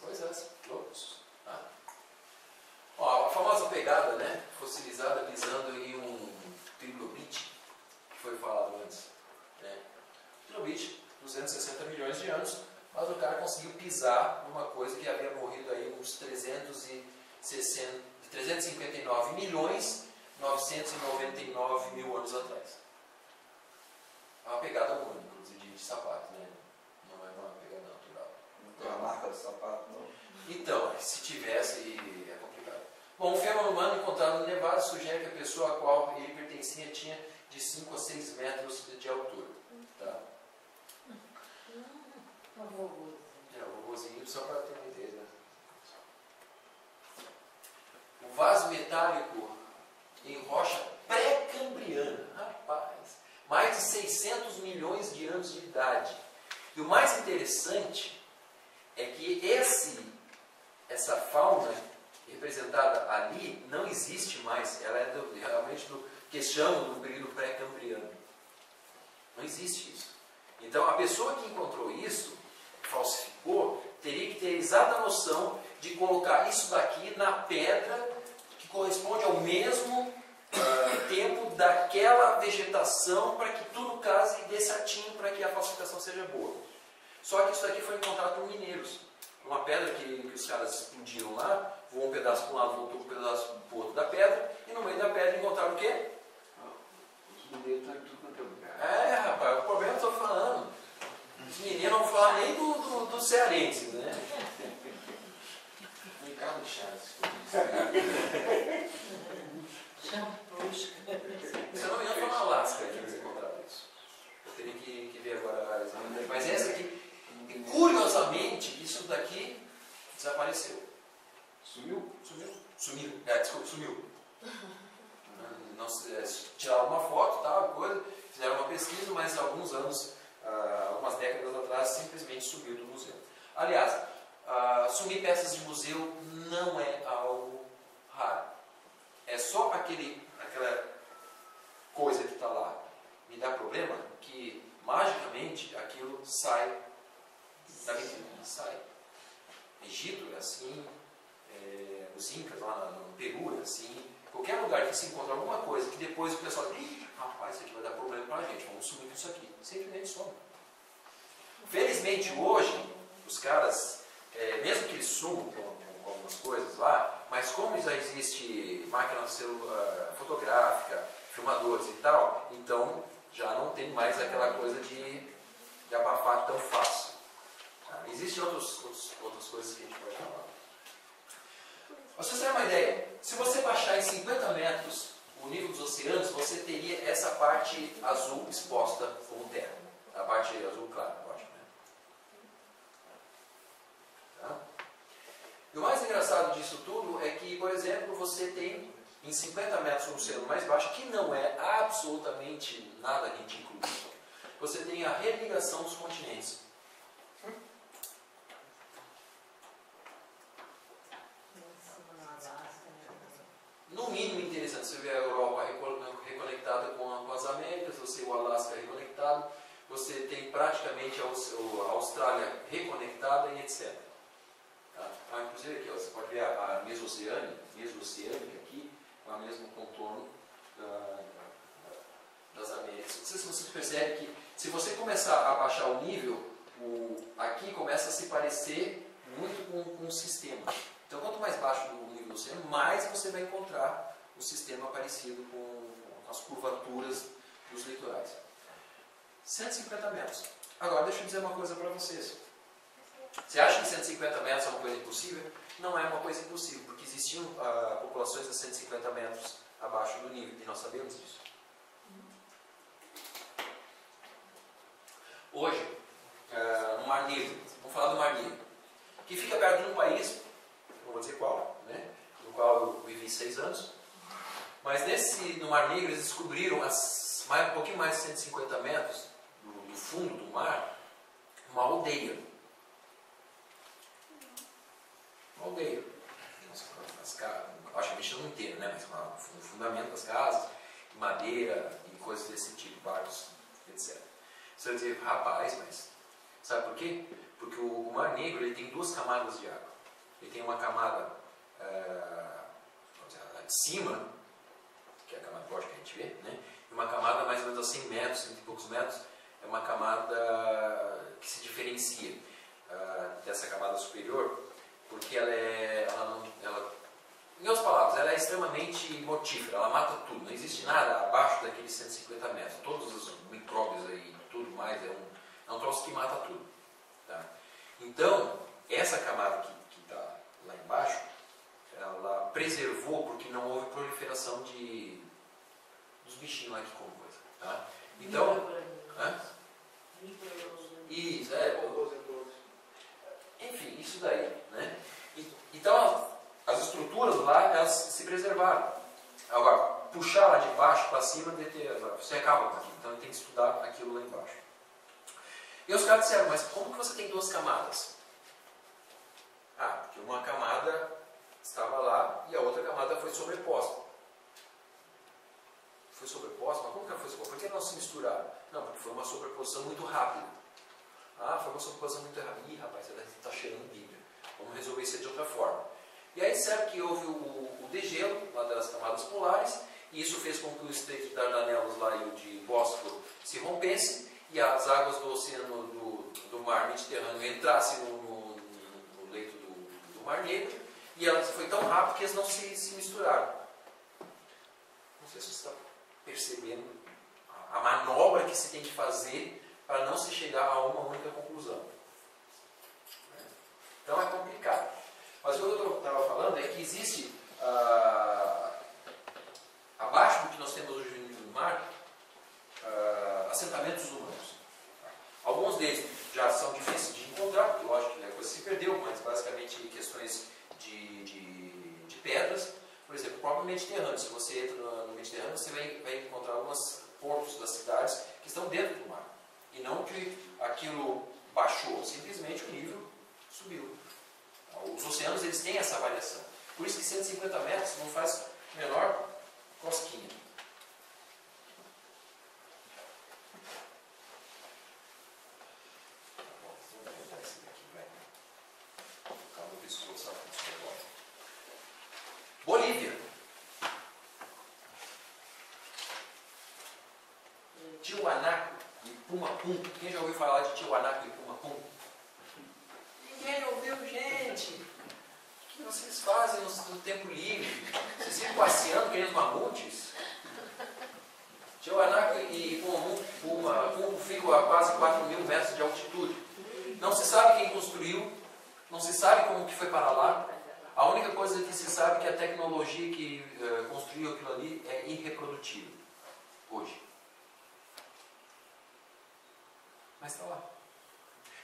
Coisas loucas. A famosa pegada, né, fossilizada pisando em um trilobite, que foi falado antes. Trilobite, 260 milhões de anos, mas o cara conseguiu pisar numa coisa que havia morrido aí uns 359 milhões 999 mil anos atrás. É uma pegada humana, inclusive, de sapato, né? Não é uma pegada natural. Não tem a marca do sapato, não. Então, se tivesse, é complicado. Bom, o fêmur humano encontrado no Nevada sugere que a pessoa a qual ele pertencia tinha de 5 a 6 metros de altura. Tá? Um vovôzinho. O vovôzinho, só para ter uma milhões de anos de idade. E o mais interessante é que essa fauna representada ali não existe mais. Ela é realmente do que chamam do período pré-cambriano. Não existe isso. Então a pessoa que encontrou isso, falsificou, teria que ter a exata noção de colocar isso daqui na pedra que corresponde ao mesmo tempo daquela vegetação para que tudo case e dê certinho para que a falsificação seja boa. Só que isso daqui foi encontrado por mineiros. Uma pedra que os caras explodiram lá, voou um pedaço para um lado, voltou um pedaço para o outro da pedra, e no meio da pedra encontraram o quê? Os mineiros estão em tudo quanto é lugar. É, rapaz, o problema que eu estou falando. Os meninos não falam nem do cearense, né? Ricardo Chaves. Se eu não me engano, foi na Alasca que eles encontraram isso. Eu teria que ver agora. Mas essa aqui, curiosamente, isso daqui desapareceu. Sumiu? Sumiu. Desculpa, sumiu. Não, tiraram uma foto, tal, coisa, fizeram uma pesquisa, mas há alguns anos, algumas décadas atrás, simplesmente sumiu do museu. Aliás, sumir peças de museu não é algo raro. É só aquela coisa que está lá me dá problema que magicamente aquilo sai da vitrine. Sai. Egito é assim, os Incas lá no Peru é assim. Qualquer lugar que se encontra alguma coisa que depois o pessoal diz, rapaz, isso aqui vai dar problema pra gente, vamos sumir com isso aqui. Simplesmente some. Felizmente hoje, os caras, mesmo que eles sumam com algumas coisas lá, mas como já existe máquina fotográfica, filmadores e tal, então já não tem mais aquela coisa de abafar tão fácil. Existem outras coisas que a gente pode falar. Pra vocês terem uma ideia, se você baixar em 50 metros o nível dos oceanos, você teria essa parte azul exposta como terra. A parte azul clara, lógico, né? Tá? E o mais engraçado disso tudo é que, por exemplo, você tem em 50 metros o oceano mais baixo, que não é absolutamente nada ridículo, você tem a religação dos continentes. No mínimo interessante, você vê a Europa reconectada com as Américas, você o Alasca reconectado, você tem praticamente a Austrália reconectada e etc. Tá? Inclusive aqui, você pode ver a Mesoceânica aqui, com o mesmo contorno das Américas. Não sei se você percebe que se você começar a baixar o nível, aqui começa a se parecer muito com um sistema. Então, quanto mais baixo o nível do oceano, mais você vai encontrar um sistema parecido com as curvaturas dos litorais. 150 metros. Agora, deixa eu dizer uma coisa para vocês. Você acha que 150 metros é uma coisa impossível? Não é uma coisa impossível, porque existiam populações a 150 metros abaixo do nível, e nós sabemos disso. Hoje, no Mar Negro, vamos falar do Mar Negro, que fica perto de um país, não vou dizer qual, né, no qual eu vivi 6 anos, mas no Mar Negro eles descobriram um pouquinho mais de 150 metros do fundo do mar, uma aldeia. Uma aldeia. Acho que a gente não inteiro, né, mas o fundamento das casas, madeira e coisas desse tipo, barcos, etc. Você vai dizer, rapaz, mas sabe por quê? Porque o Mar Negro ele tem 2 camadas de água. Ele tem uma camada lá de cima, que é a camada forte que a gente vê, né? E uma camada mais ou menos a 100 metros, 100 e poucos metros, é uma camada que se diferencia dessa camada superior, porque em outras palavras, ela é extremamente mortífera, ela mata tudo, não existe nada abaixo daqueles 150 metros, todos os micróbios aí, tudo mais, é um troço que mata tudo. Tá? Então, essa camada que está lá embaixo, ela preservou porque não houve proliferação dos bichinhos lá que comem coisa. Tá? Então, isso, enfim, isso daí. Né? Então, as estruturas lá, elas se preservaram. Agora, puxar lá de baixo para cima, você acaba com aquilo. Então, tem que estudar aquilo lá embaixo. E os caras disseram, mas como que você tem duas camadas? Ah, porque uma camada estava lá e a outra camada foi sobreposta. Foi sobreposta? Mas como que ela foi sobreposta? Por que não se misturaram? Não, porque foi uma sobreposição muito rápida. Ah, foi uma sobreposição muito rápida. Ih, rapaz, você está cheirando Bíblia. Vamos resolver isso de outra forma. E aí disseram que houve o degelo lá das camadas polares, e isso fez com que o estreito de Dardanelos lá e o de Bósforo se rompessem, e as águas do oceano do mar Mediterrâneo entrassem no leito do Mar Negro, e ela foi tão rápido que eles não se misturaram. Não sei se você está percebendo a manobra que se tem que fazer para não se chegar a uma única conclusão. Então é complicado. Mas o que eu estava falando é que existe, abaixo do que nós temos hoje no nível do mar, assentamentos humanos. Alguns deles já são difíceis de encontrar, porque lógico que a coisa se perdeu, mas basicamente questões de pedras. Por exemplo, o próprio Mediterrâneo. Se você entra no Mediterrâneo, você vai encontrar alguns portos das cidades que estão dentro do mar. E não que aquilo baixou, simplesmente o nível subiu. Os oceanos, eles têm essa variação. Por isso que 150 metros não faz menor cosquinha. Bolívia. Tiwanaku e Pumapum. Quem já ouviu falar de Tiwanaku e Pumapum? Ninguém ouviu, gente. O que vocês fazem no tempo livre? Vocês ficam passeando querendo os mamutes? Tiwanaku e Pumapum ficam a quase 4.000 metros de altitude. Não se sabe quem construiu, não se sabe como que foi para lá. A única coisa que se sabe é que a tecnologia que construiu aquilo ali é irreprodutível hoje. Mas está lá.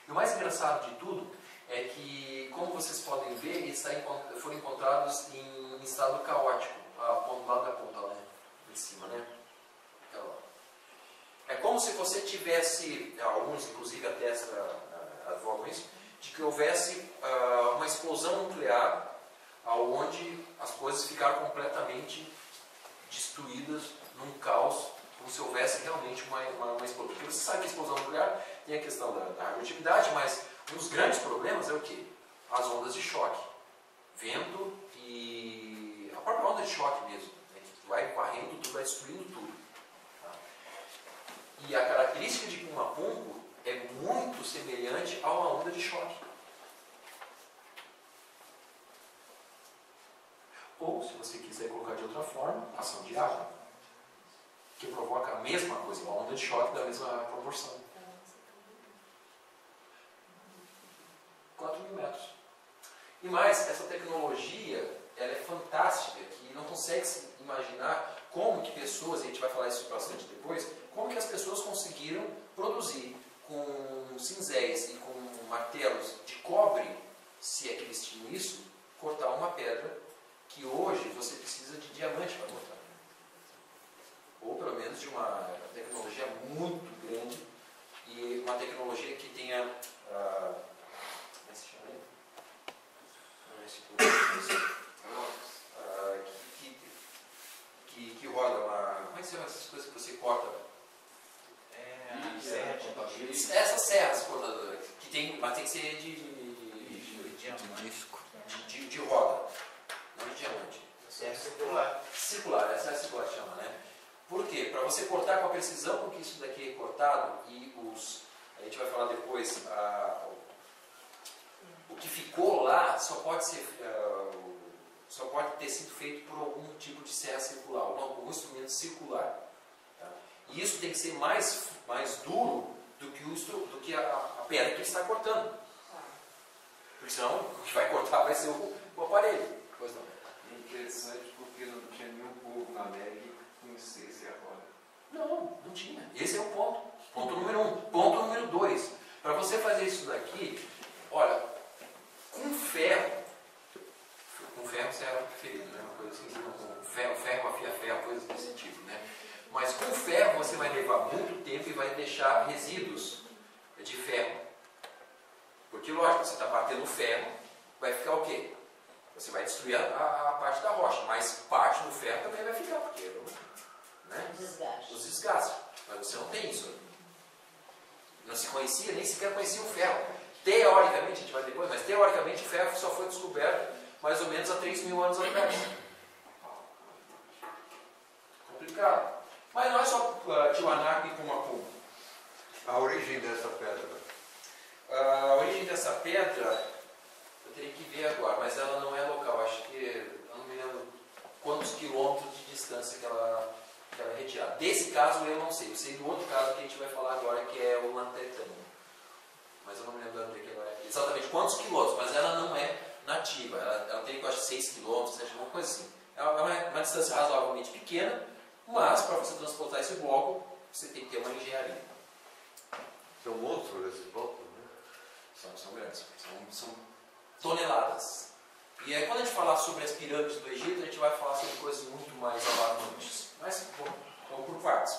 E o mais engraçado de tudo é que, como vocês podem ver, eles foram encontrados em estado caótico, lá da ponta, lá em cima, né? É como se você tivesse, alguns inclusive até advogam isso, de que houvesse uma explosão nuclear onde as coisas ficaram completamente destruídas num caos, como se houvesse realmente uma explosão. Porque você sabe que a explosão nuclear tem a questão da radioatividade, mas um dos grandes problemas é o quê? As ondas de choque. Vento e a própria onda de choque mesmo, né? Que vai varrendo tudo, vai destruindo tudo. Tá? E a característica de Pumapumco é muito semelhante a uma onda de choque. Ou, se você quiser colocar de outra forma, ação de água, que provoca a mesma coisa, uma onda de choque da mesma proporção. 4.000 metros. E mais, essa tecnologia, ela é fantástica, que não consegue se imaginar como que pessoas, e a gente vai falar isso bastante depois, como que as pessoas conseguiram produzir com cinzéis e com martelos de cobre, se é que eles tinham isso, cortar uma pedra que hoje você precisa de diamante para cortar. Ou pelo menos de uma tecnologia muito grande e uma tecnologia que tenha como é que se chama aí? Que roda uma... Como é que se chama essas coisas que você corta? Essas serras cortadoras que tem, mas tem que ser de disco, de roda, não de diamante. É circular. Circular, essa é a circular que chama, né? Por quê? Para você cortar com a precisão com que isso daqui é cortado, e a gente vai falar depois, o que ficou lá só pode ter sido feito por algum tipo de serra circular, algum instrumento circular. Tá? E isso tem que ser mais duro do que a pedra que está cortando. Porque senão o que vai cortar vai ser o aparelho. Pois não. É interessante porque não tinha nenhum povo na América que conhecesse a roda. Não tinha. Esse é o ponto. Ponto número 1. Ponto número 2. Para você fazer isso daqui, olha, com ferro você era preferido, né? Uma coisa assim, com ferro, afia ferro, coisas desse tipo, né? Mas com ferro você vai levar muito tempo e vai deixar resíduos de ferro. Porque, lógico, você está batendo o ferro, vai ficar o quê? Você vai destruir a parte da rocha, mas parte do ferro também vai ficar, porque né? Os desgastes. Mas você não tem isso. Não se conhecia, nem sequer conhecia o ferro. Teoricamente, a gente vai depois, mas teoricamente o ferro só foi descoberto mais ou menos há 3.000 anos atrás. Complicado. Mas não é só Tiwanaku e Kumakum. A origem dessa pedra? A origem dessa pedra, eu teria que ver agora, mas ela não é local. Acho que, eu não me lembro quantos quilômetros de distância que ela é retirada. Desse caso eu não sei. Eu sei do outro caso que a gente vai falar agora, que é o Lantetano. Mas eu não me lembro onde é que ela é. Exatamente quantos quilômetros, mas ela não é nativa. Ela tem, eu acho, 6 quilômetros, 7, alguma coisa assim. É uma distância razoavelmente pequena, mas para você transportar esse bloco, você tem que ter uma engenharia. São monstros esses blocos, né? São grandes. São toneladas. E aí, quando a gente falar sobre as pirâmides do Egito, a gente vai falar sobre coisas muito mais alarmantes. Mas vamos por partes.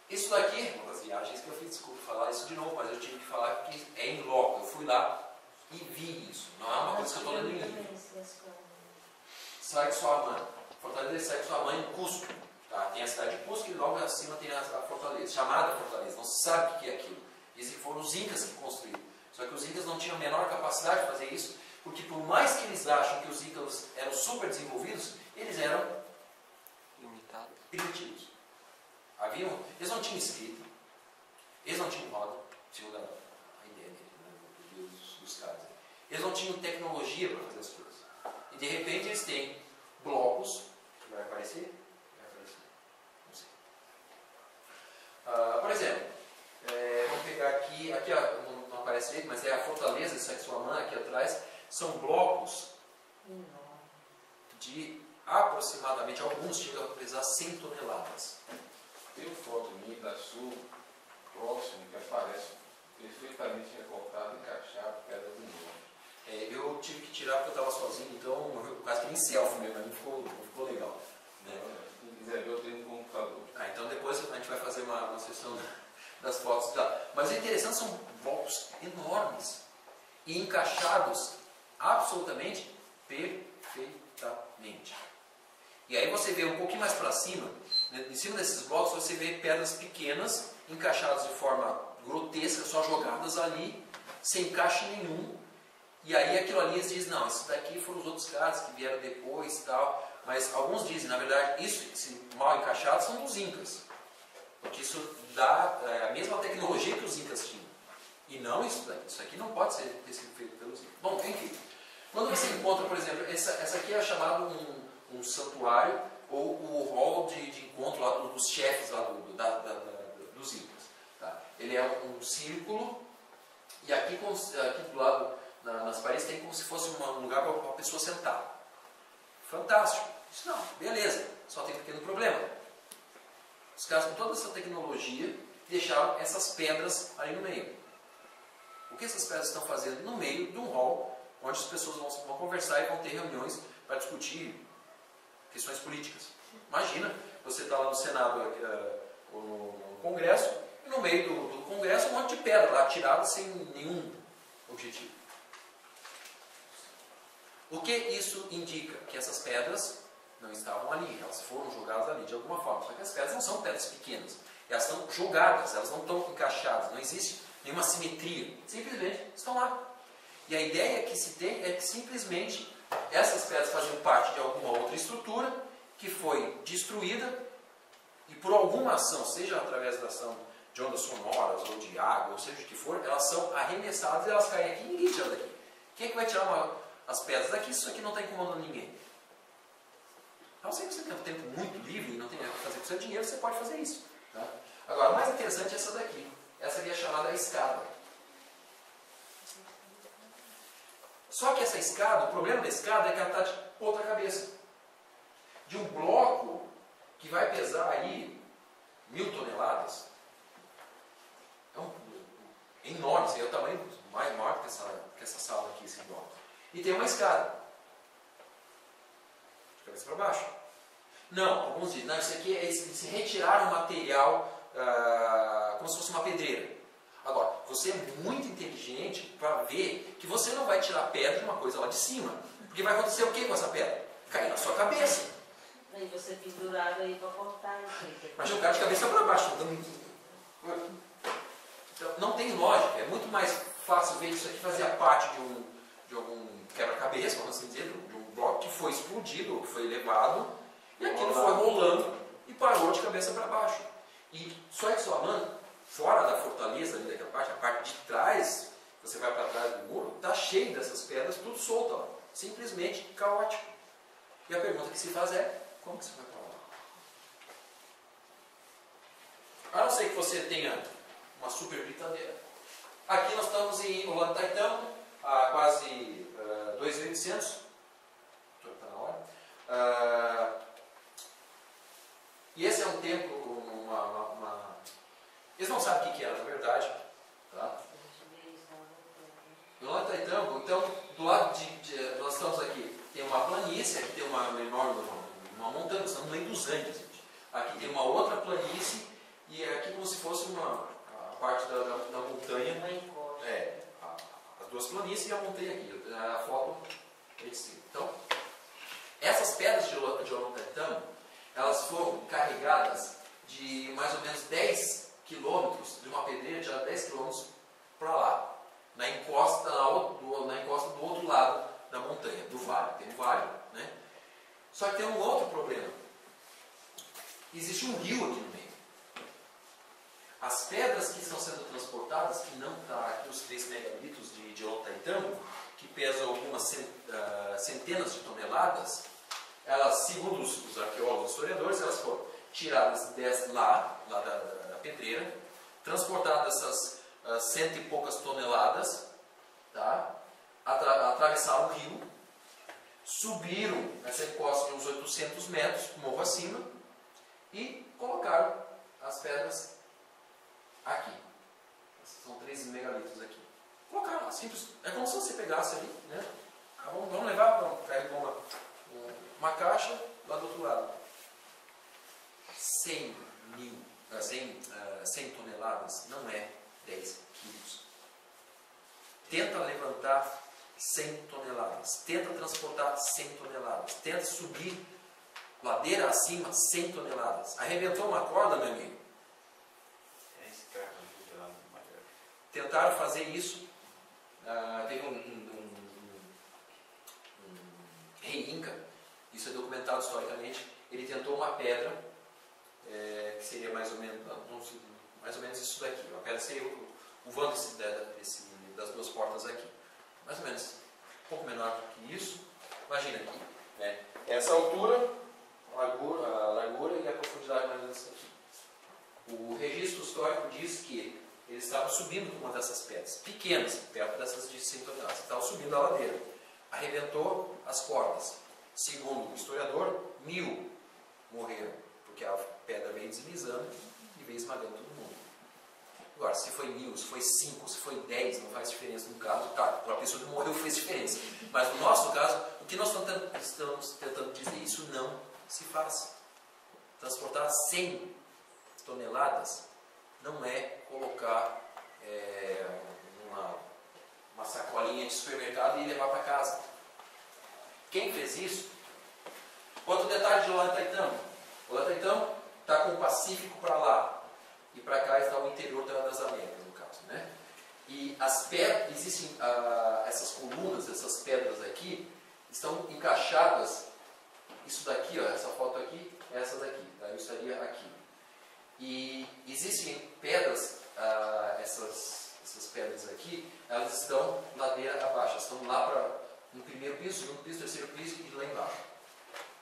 Isso daqui, uma das viagens que eu fiz, desculpa falar isso de novo, mas eu tive que falar que é em loco. Eu fui lá e vi isso. Não é uma coisa que eu estou lendo em livro. Sacsayhuamani. Fortaleza de Sacsayhuamani em Cusco. Tá? Tem a cidade de Cusco e logo acima tem a fortaleza, chamada fortaleza. Não se sabe o que é aquilo. Esses foram os incas que construíram. Só que os incas não tinham a menor capacidade de fazer isso, porque por mais que eles acham que os incas eram super desenvolvidos, eles eram primitivos. Eles não tinham escrita, eles não tinham roda, segundo a ideia dele, dos caras. Eles não tinham tecnologia para fazer as coisas. E de repente eles têm blocos, que vai aparecer? Vai aparecer, não sei. Por exemplo, vamos pegar aqui não aparece direito, mas é a fortaleza de Sacsayhuamani aqui atrás, são blocos de aproximadamente, alguns chegam a pesar 100 toneladas. Tem foto minha da sul próximo que aparece perfeitamente recortado, encaixado, pedra do novo. Eu tive que tirar porque eu estava sozinho, então eu quase que nem selfie mesmo, não ficou legal. Né? Quem quiser ver, eu tenho no computador. Então depois a gente vai fazer uma sessão das fotos lá. Mas o interessante são blocos enormes e encaixados absolutamente perfeitamente. E aí você vê um pouquinho mais para cima, né, em cima desses blocos você vê pedras pequenas encaixadas de forma grotesca, só jogadas ali, sem encaixe nenhum. E aí aquilo ali eles dizem, não, isso daqui foram os outros caras que vieram depois e tal. Mas alguns dizem, na verdade, esse mal encaixado são dos incas. Porque isso dá a mesma tecnologia que os incas tinham. E não isso daqui. Isso aqui não pode ter sido feito pelos incas. Bom, enfim. Quando você encontra, por exemplo, essa aqui é chamado um santuário ou o hall de encontro lá dos chefes lá dos incas. Tá? Ele é um círculo e aqui do lado, nas paredes, tem como se fosse um lugar para uma pessoa sentar. Fantástico. Isso não, beleza. Só tem um pequeno problema. Os caras com toda essa tecnologia deixaram essas pedras ali no meio. O que essas pedras estão fazendo no meio de um hall onde as pessoas vão conversar e vão ter reuniões para discutir questões políticas. Imagina, você está lá no Senado ou no Congresso, e no meio do Congresso um monte de pedra lá tirada sem nenhum objetivo. O que isso indica? Que essas pedras não estavam ali, elas foram jogadas ali de alguma forma. Só que as pedras não são pedras pequenas, elas estão jogadas, elas não estão encaixadas, não existe nenhuma simetria, simplesmente estão lá. E a ideia que se tem é que simplesmente essas pedras faziam parte de alguma outra estrutura que foi destruída e por alguma ação, seja através da ação de ondas sonoras ou de água, ou seja o que for, elas são arremessadas e elas caem aqui e ninguém tira daqui. Quem é que vai tirar as pedras daqui se isso aqui não está incomodando ninguém? A não ser que você tenha um tempo muito livre e não tenha que fazer com seu dinheiro, você pode fazer isso. Tá? Agora, o mais interessante é essa daqui. Essa aqui é chamada escada. Só que essa escada, o problema da escada é que ela está de outra cabeça. De um bloco que vai pesar aí 1000 toneladas. É enorme, esse é o tamanho maior que essa sala aqui, esse bloco. E tem uma escada. De cabeça para baixo. Não, alguns dizem, não, isso aqui é se retiraram o material como se fosse uma pedreira. Agora, você é muito inteligente para ver que você não vai tirar pedra de uma coisa lá de cima. Porque vai acontecer o que com essa pedra? Cair na sua cabeça. Aí você pendurado aí para cortar isso aí. Mas o cara de cabeça para baixo. Então, não tem lógica. É muito mais fácil ver que isso aqui fazia parte de algum quebra-cabeça, vamos assim dizer, de um bloco que foi explodido, que foi levado, e aquilo foi rolando e parou de cabeça para baixo. E só exclamando, fora da fortaleza, ali daquela parte, a parte de trás, você vai para trás do muro, está cheio dessas pedras, tudo solto lá. Simplesmente caótico. E a pergunta que se faz é, como que você vai para lá? A não ser que você tenha uma super britadeira. Aqui nós estamos em Ollantaytambo, a quase 2.800. Está na hora. E esse é um templo, eles não sabem o que era, na verdade. Tá? Em Ollantaytambo, então, do lado nós estamos aqui, tem uma planície, aqui tem uma montanha, nós estamos no meio dos Andes. Gente. Aqui tem uma outra planície, e aqui como se fosse a parte da montanha. As duas planícies e a montanha aqui. A foto é de cima. Então, essas pedras de Ollantaytambo, elas foram carregadas de mais ou menos 10 quilômetros, de uma pedreira de 10 quilômetros para lá, na encosta do outro lado da montanha, do vale. Tem um vale, né? Só que tem um outro problema. Existe um rio aqui no meio. As pedras que estão sendo transportadas, que não está aqui os 3 megalitos de Ollantaytambo, que pesam algumas centenas de toneladas, elas, segundo os arqueólogos e historiadores, elas foram tiradas lá da pedreira, transportadas essas 100 e poucas toneladas, tá? Atravessaram o rio, subiram essa encosta de uns 800 metros, morro acima, e colocaram as pedras aqui. São 13 megalitos aqui. Colocaram lá, simples. É como se você pegasse ali, né? Vamos levar, carregou uma caixa lá do outro lado. 100 toneladas não é 10 quilos. Tenta levantar 100 toneladas. Tenta transportar 100 toneladas. Tenta subir ladeira acima 100 toneladas. Arrebentou uma corda, meu amigo. Tentaram fazer isso. Teve um rei Inca, isso é documentado historicamente. Ele tentou uma pedra, que seria mais ou menos isso daqui. A pedra seria o vão das duas portas aqui. Mais ou menos um pouco menor que isso. Imagina aqui, né? Essa altura, a largura e a profundidade mais ou menos aqui. O registro histórico diz que eles estavam subindo com uma dessas pedras, pequenas, perto dessas de 100 toneladas. Estavam subindo a ladeira. Arrebentou as cordas. Segundo o historiador, 1000 morreram, porque a pedra veio deslizando e veio esmagando todo mundo. Agora, se foi 1000, se foi 5, se foi 10, não faz diferença no caso. Tá, uma pessoa que morreu fez diferença. Mas no nosso caso, o que nós estamos tentando dizer, isso não se faz. Transportar 100 toneladas não é colocar uma sacolinha de supermercado e levar para casa. Quem fez isso? Outro detalhe de Ollantaytambo. Ollantaytambo está com o Pacífico para lá e para cá está o interior das Américas, no caso, né? E as pedras, existem essas colunas, essas pedras aqui, estão encaixadas. Isso daqui, ó, essa foto aqui, essa daqui, tá? Eu estaria aqui. E existem pedras, essas pedras aqui, elas estão ladeira abaixo, estão lá no primeiro piso, segundo piso, terceiro piso e lá embaixo.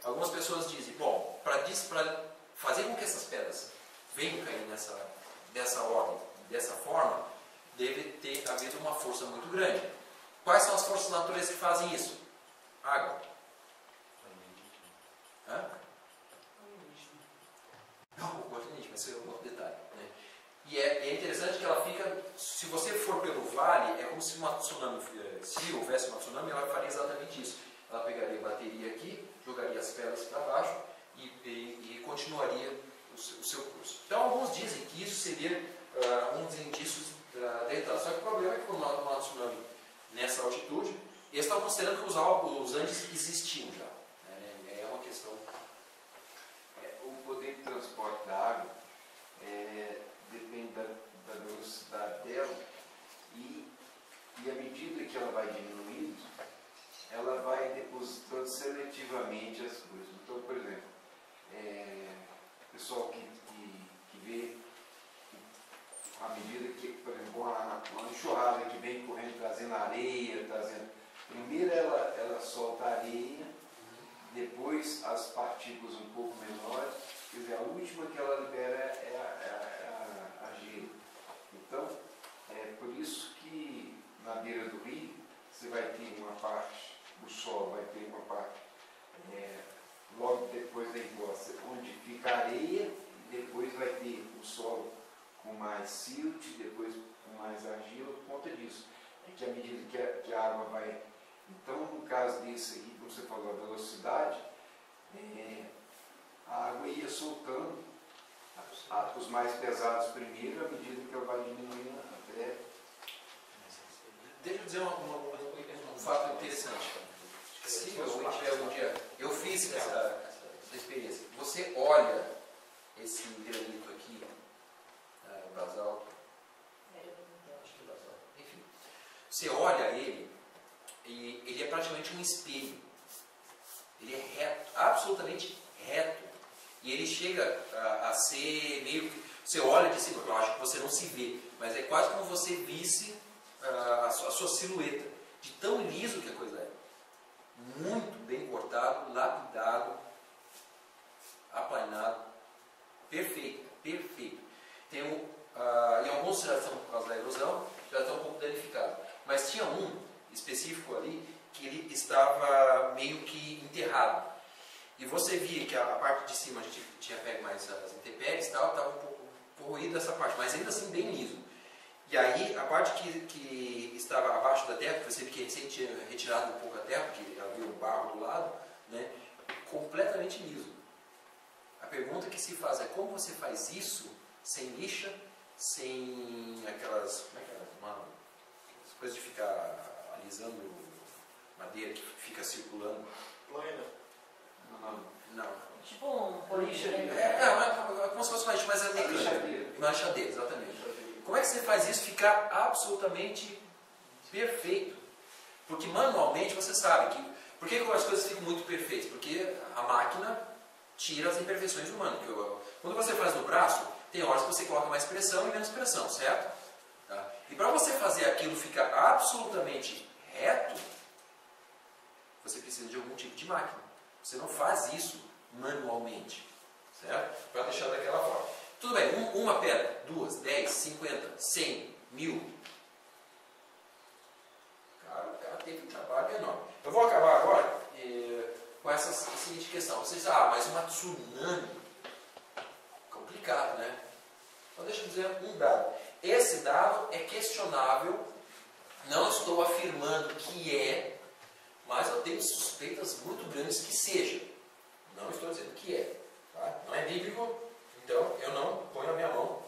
Algumas pessoas dizem, bom, para fazer com que essas pedras venham cair dessa ordem, dessa forma, deve ter havido uma força muito grande. Quais são as forças da natureza que fazem isso? Água. Hã? Não, o alienígena, esse é um outro detalhe. Né? E é interessante que ela fica, se você for pelo vale, é como se uma tsunami, se houvesse uma tsunami, ela faria exatamente isso. Ela pegaria, bateria aqui, jogaria as pedras para baixo e continuaria o seu curso. Então alguns dizem que isso seria um dos indícios da entrada. Só que o problema é que quando há um tsunami nessa altitude, eles estão considerando que os Andes existiam já. É uma questão. O poder de transporte da água depende da velocidade dela e à medida que ela vai diminuindo, ela vai depositando seletivamente as coisas. Então, por exemplo, o pessoal que vê, à medida que, por exemplo, uma enxurrada que vem correndo, trazendo areia, primeiro ela solta a areia, depois as partículas um pouco menores, quer dizer, a última que ela libera é a gelo. Então, é por isso que na beira do rio você vai ter uma parte, o solo vai ter uma parte logo depois da encosta, onde fica a areia, e depois vai ter o solo com mais silt, depois com mais argila, por conta disso. É que à medida que a água vai... Então, no caso desse aqui, como você falou, a velocidade, a água ia soltando os mais pesados primeiro, à medida que ela vai diminuindo até... Deixa eu dizer um fato interessante. Se eu tiver algum dia, eu fiz essa experiência. Você olha esse granito aqui, basalto, acho que é basalto, enfim. Você olha ele e ele é praticamente um espelho. Ele é reto, absolutamente reto. E ele chega a ser meio que... Você olha de cima, eu acho que você não se vê, mas é quase como você visse a sua silhueta, de tão liso que a coisa é. Muito bem cortado, lapidado, aplanado, perfeito, perfeito. Tem em alguns já estão, por causa da erosão, já estão um pouco danificados. Mas tinha um específico ali que ele estava meio que enterrado. E você via que a parte de cima a gente tinha pego mais as intempéries e tal, estava um pouco corroído essa parte, mas ainda assim bem liso. E aí a parte que estava abaixo da terra, que você vê que recém tinha retirado um pouco a terra, porque havia um barro do lado, né, completamente liso. A pergunta que se faz é como você faz isso sem lixa, sem aquelas, como é que é? As coisas de ficar alisando madeira que fica circulando. Plana. Não. Tipo um policho. É como se fosse uma lixa, mas é mecânica. Uma lixadeira, exatamente. Como é que você faz isso ficar absolutamente perfeito? Porque manualmente você sabe que... Por que as coisas ficam muito perfeitas? Porque a máquina tira as imperfeições humanas. Quando você faz no braço, tem horas que você coloca mais pressão e menos pressão, certo? Tá? E para você fazer aquilo ficar absolutamente reto, você precisa de algum tipo de máquina. Você não faz isso manualmente, certo? Para deixar daquela forma. Tudo bem, uma pedra, 2, 10, 50, 100, 1000. O cara teve um trabalho enorme. Eu vou acabar agora com essa seguinte questão. Vocês dizem, mas uma tsunami, complicado, né? Então deixa eu dizer um dado. Esse dado é questionável, não estou afirmando que é, mas eu tenho suspeitas muito grandes que seja. Não estou dizendo que é. Tá? Não é bíblico, então eu não ponho a minha mão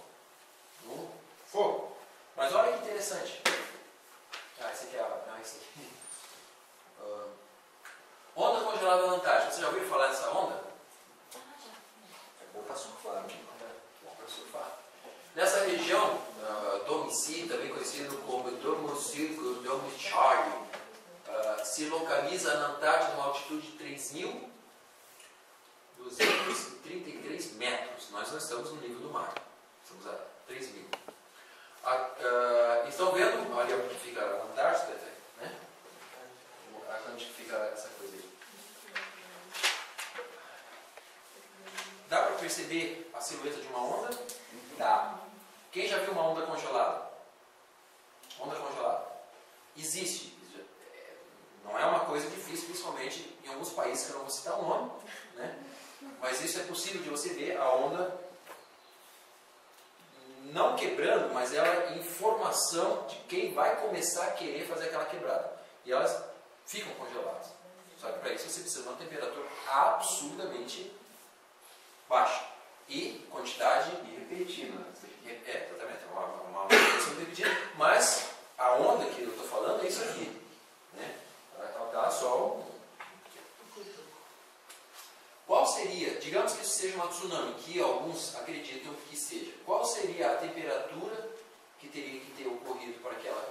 no fogo. Mas olha que interessante. Esse aqui é esse aqui. Onda congelada na Antártica. Você já ouviu falar dessa onda? É bom para surfar. Bom para surfar. Nessa região, Domicile, também conhecido como Domicile, se localiza na Antártida a uma altitude de 3.233 metros. Nós não estamos no nível do mar. Estamos a 3.000. Estão vendo ali onde fica a Antártida, né? Onde fica essa coisa aí. Dá para perceber a silhueta de uma onda? Dá. Quem já viu uma onda congelada? Onda congelada. Existe. Não é uma coisa difícil, principalmente em alguns países que eu não vou citar o nome, né? Mas isso é possível de você ver a onda não quebrando, mas ela em formação de quem vai começar a querer fazer aquela quebrada. E elas ficam congeladas. Só que para isso você precisa de uma temperatura absurdamente baixa. E quantidade e repentina. Exatamente. sempre repetindo, mas a onda que eu estou falando é isso aqui. Né? Tá só. Qual seria, digamos que isso seja uma tsunami, que alguns acreditam que seja, qual seria a temperatura que teria que ter ocorrido para que ela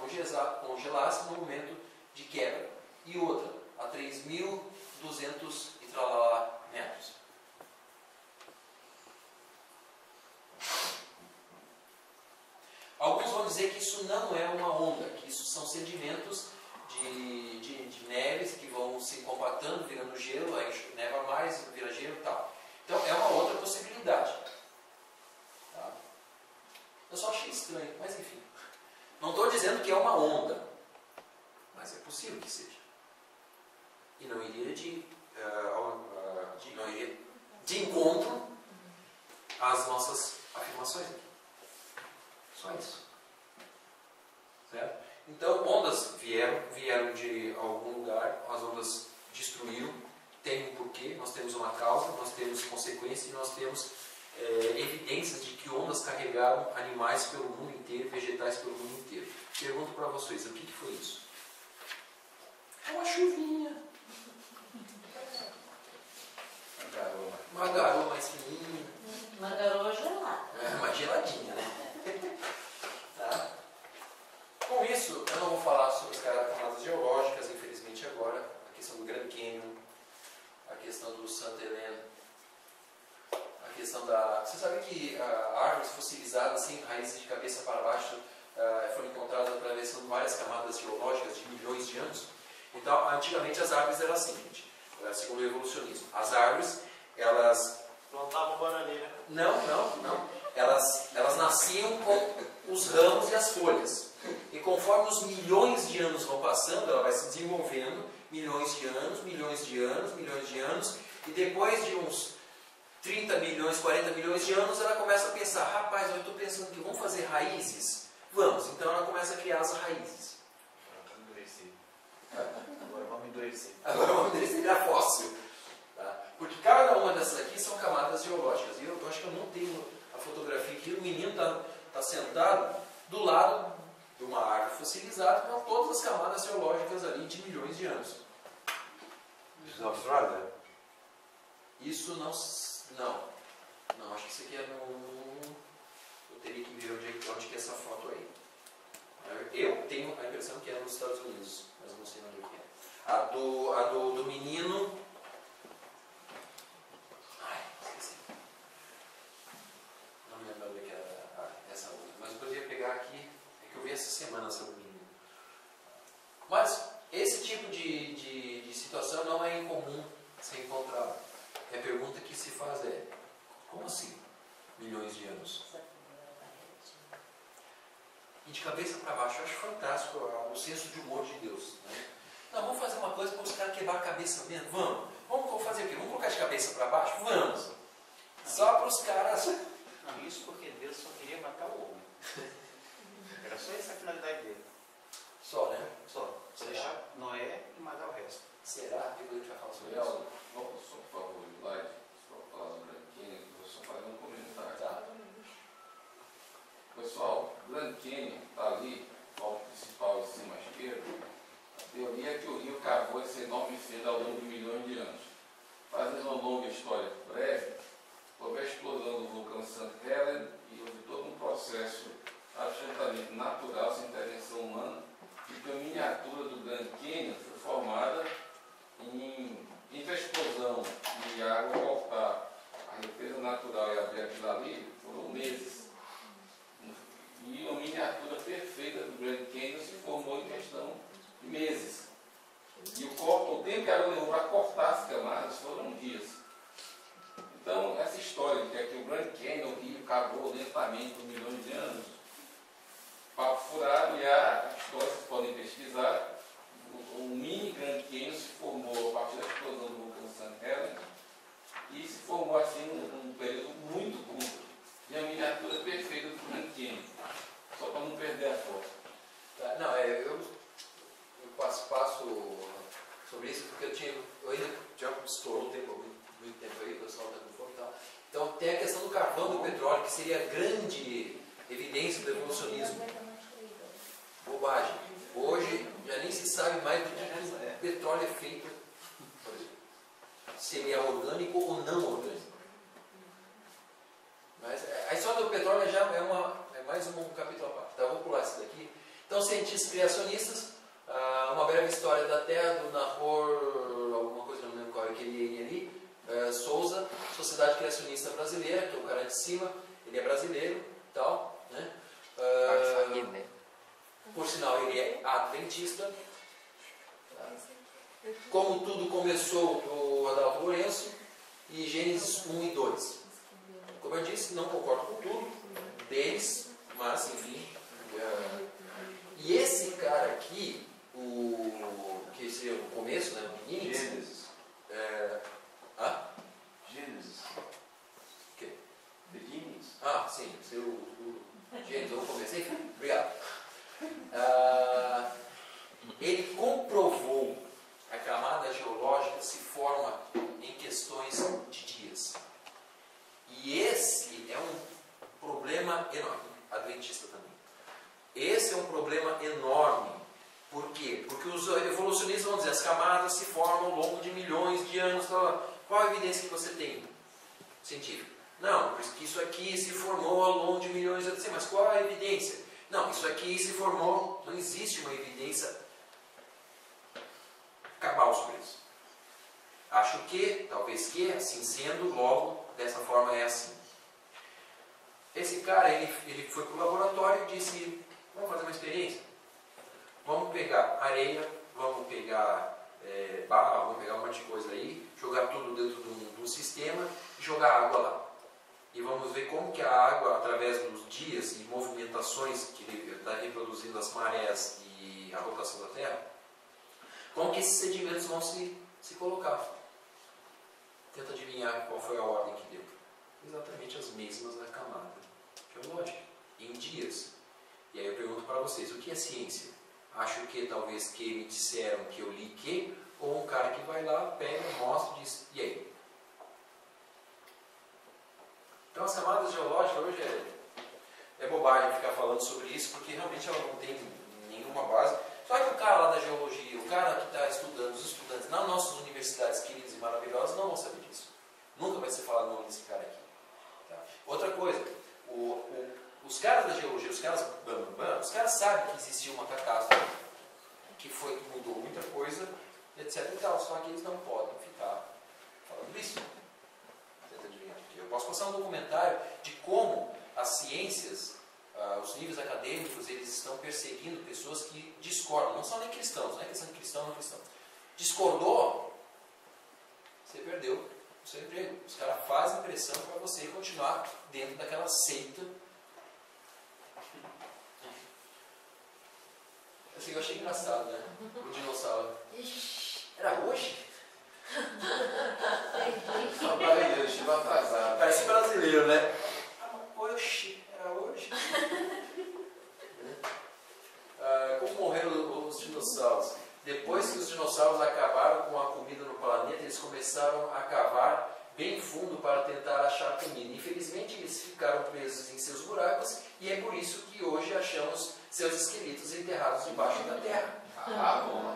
congelasse no momento de quebra? E outra, a 3.200 e tralalá metros. Alguns vão dizer que isso não é uma onda, que isso são sedimentos de neves que vão se compactando, virando gelo, aí neva mais, vira gelo e tal. Então é uma outra possibilidade. Tá? Eu só achei estranho, mas enfim. Não estou dizendo que é uma onda, mas é possível que seja. E não iria de encontro às nossas afirmações aqui. Só isso. Certo? Então, ondas vieram de algum lugar, as ondas destruíram, tem um porquê, nós temos uma causa, nós temos consequências e nós temos evidências de que ondas carregaram animais pelo mundo inteiro, vegetais pelo mundo inteiro. Pergunto para vocês, o que foi isso? É uma chuvinha. Uma garoa mais fininha. Uma garoa gelada. Mais geladinha, né? Tá? Com isso, eu não vou falar sobre as camadas geológicas, infelizmente agora, a questão do Grand Canyon, a questão do Santa Helena, a questão da... Você sabe que árvores fossilizadas, sem raízes de cabeça para baixo, foram encontradas atravessando várias camadas geológicas de milhões de anos? Então, antigamente as árvores eram assim, gente, segundo o evolucionismo. As árvores, elas... Plantavam bananeira. Não. Elas nasciam com os ramos e as folhas. E conforme os milhões de anos vão passando, ela vai se desenvolvendo, milhões de anos, e depois de uns 30 milhões, 40 milhões de anos, ela começa a pensar, rapaz, eu estou pensando que vamos fazer raízes? Vamos, então ela começa a criar as raízes. Agora vamos endurecer. Agora vamos endurecer, virar fóssil. Tá? Porque cada uma dessas aqui são camadas geológicas. E eu acho que eu não tenho a fotografia aqui, o menino está sentado do lado de uma árvore fossilizada com todas as camadas geológicas ali de milhões de anos. Isso na Austrália? Isso não, acho que isso aqui é no... Eu teria que ver onde que é essa foto aí. Eu tenho a impressão que é nos Estados Unidos, mas eu não sei onde é. A do menino... Ai, esqueci. Não me lembro onde que era essa outra. Mas eu poderia pegar aqui, é que eu vi essa semana sobre o menino. Mas esse tipo de situação não é incomum ser encontrado. E a pergunta que se faz é, como assim? Milhões de anos? E de cabeça para baixo, eu acho fantástico o senso de humor de Deus. Né? Não, vamos fazer uma coisa para os caras quebrar a cabeça mesmo? Vamos fazer o quê? Vamos colocar de cabeça para baixo? Vamos! Só para os caras... Não, isso porque Deus só queria matar o homem. Era só essa a finalidade dele. Só, né? Só deixar Noé e matar o resto. Será? Depois a gente vai falar sobre Legal, isso. vamos só, por favor, slide, para falar do Branquinho, que eu vou só fazer um comentário. Tá. Pessoal, o Grand Canyon está ali, o palco principal em cima à esquerda. A teoria é que o rio cavou esse enorme fenda ao longo de milhões de anos. Fazendo uma longa história breve, houve a explosão do vulcão St. Helens e houve todo um processo absolutamente natural, sem intervenção humana, e que a miniatura do Grand Canyon foi formada entre a explosão e a água voltar, a represa natural e abrir aquilo ali, foram meses. E uma miniatura perfeita do Grand Canyon se formou em questão de meses. E o tempo que ela levou para cortar as camadas foram dias. Então, essa história de que aqui o Grand Canyon, o rio cavou lentamente por milhões de anos, papo furado, e a história vocês podem pesquisar. O mini Grand Canyon se formou a partir da explosão do vulcão St. Helens e se formou assim num período muito curto. E a miniatura perfeita do Grand Canyon. Só para não perder a foto. Tá, não, eu passo sobre isso porque eu ainda já estourou muito tempo aí, o pessoal está com fome e tal. Então tem a questão do carvão e do petróleo, que seria a grande evidência do evolucionismo. bobagem. Hoje já nem se sabe mais do que o petróleo é feito, por exemplo. Se ele é orgânico ou não orgânico. Mas a história do petróleo já é mais um capítulo à parte. Então, eu vou pular isso daqui. Então, cientistas criacionistas, uma breve história da Terra, do Nahor, alguma coisa, não lembro qual é aquele ali, Souza, Sociedade Criacionista Brasileira, que é o cara de cima, ele é brasileiro e tal, né? Por sinal, ele é adventista. Como tudo começou o Adalto Lourenço, e Gênesis 1 e 2. Como eu disse, não concordo com tudo deles, mas enfim. E esse cara aqui, que seria o começo, né, o beginning. Gênesis. Gênesis. O quê? Beginnings. Ah, sim, o Gênesis, eu comecei. Obrigado. Ele comprovou a camada geológica se forma em questões de dias. E esse é um problema enorme, adventista também. Esse é um problema enorme. Por quê? Porque os evolucionistas vão dizer, as camadas se formam ao longo de milhões de anos. Qual a evidência que você tem científica? Não, porque isso aqui se formou ao longo de milhões de anos. Mas qual a evidência? Não, isso aqui se formou. Não existe uma evidência cabal sobre isso. Acho que, talvez que, assim sendo, logo, dessa forma é assim. Esse cara, ele foi para o laboratório e disse, vamos fazer uma experiência? Vamos pegar areia, vamos pegar barra, vamos pegar um monte de coisa aí, jogar tudo dentro de um sistema e jogar água lá. E vamos ver como que a água, através dos dias e movimentações que ele está reproduzindo as marés e a rotação da Terra, como que esses sedimentos vão se colocar. Tenta adivinhar qual foi a ordem que deu. Exatamente as mesmas da camada geológica, em dias. E aí eu pergunto para vocês, o que é ciência? Acho que talvez que me disseram que eu li que, ou um cara que vai lá, pega, mostra e diz, e aí? Então as camadas geológicas hoje é bobagem ficar falando sobre isso, porque realmente ela não tem nenhuma base. Só que o cara lá da geologia, o cara que está estudando, os estudantes nas nossas universidades queridas e maravilhosas não vão saber disso. Nunca vai ser falado o nome desse cara aqui. Tá? Outra coisa, os caras da geologia, os caras sabem que existia uma catástrofe, que mudou muita coisa, etc e tal, só que eles não podem ficar falando isso. Eu posso passar um documentário de como as ciências, os níveis acadêmicos, eles estão perseguindo pessoas que discordam, não são nem cristãos, não é questão de cristão ou não cristão. Discordou, você perdeu o seu emprego. Os caras fazem pressão para você continuar dentro daquela seita. Assim, eu achei engraçado, né? O dinossauro. Era hoje? Eu estive atrasado. Parece brasileiro, né? Oxi, era hoje? Como morreram os dinossauros? Depois que os dinossauros acabaram com a comida no planeta, eles começaram a cavar bem fundo para tentar achar comida. Infelizmente, eles ficaram presos em seus buracos e é por isso que hoje achamos seus esqueletos enterrados debaixo da terra. Bom,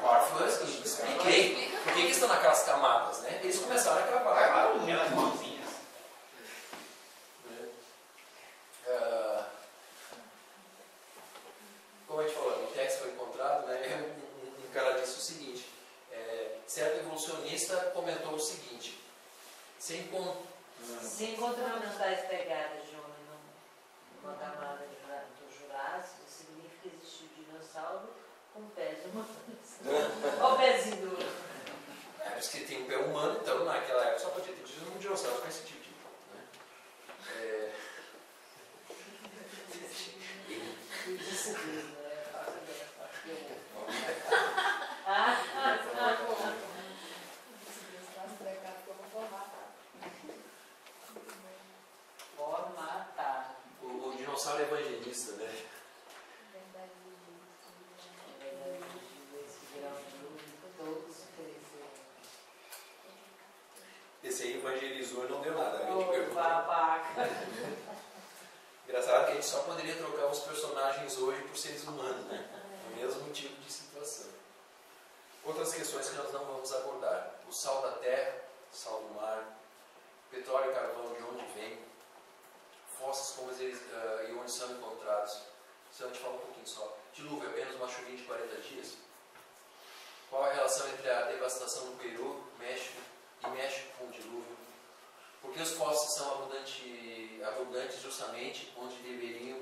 agora expliquei por que estão naquelas camadas, né? Eles começaram a cavar. Aquelas mãozinhas. Como a gente falou, o texto foi encontrado, né? Um cara disse o seguinte, certo evolucionista comentou o seguinte, se encontramos tais pegadas de homem numa camada do Jurássico, significa que existiu dinossauro com pés humanos. Olha o pezinho duro. Diz que tem um pé humano, então naquela época só podia ter tido um dinossauro com esse tipo de... Né? Formatar. O dinossauro é evangelista, né? Esse aí evangelizou e não deu nada. Babaca. Engraçado que a gente só poderia trocar os personagens hoje por seres humanos, né? O mesmo tipo de situação. Outras questões que nós não vamos abordar. O sal da terra, sal do mar, petróleo e carvão, de onde vem, fósseis, como eles e onde são encontrados. Se eu te falar um pouquinho só. Dilúvio, apenas uma chuvinha de 40 dias. Qual a relação entre a devastação no Peru, México e México com o dilúvio? Porque os fósseis são abundantes justamente onde deveriam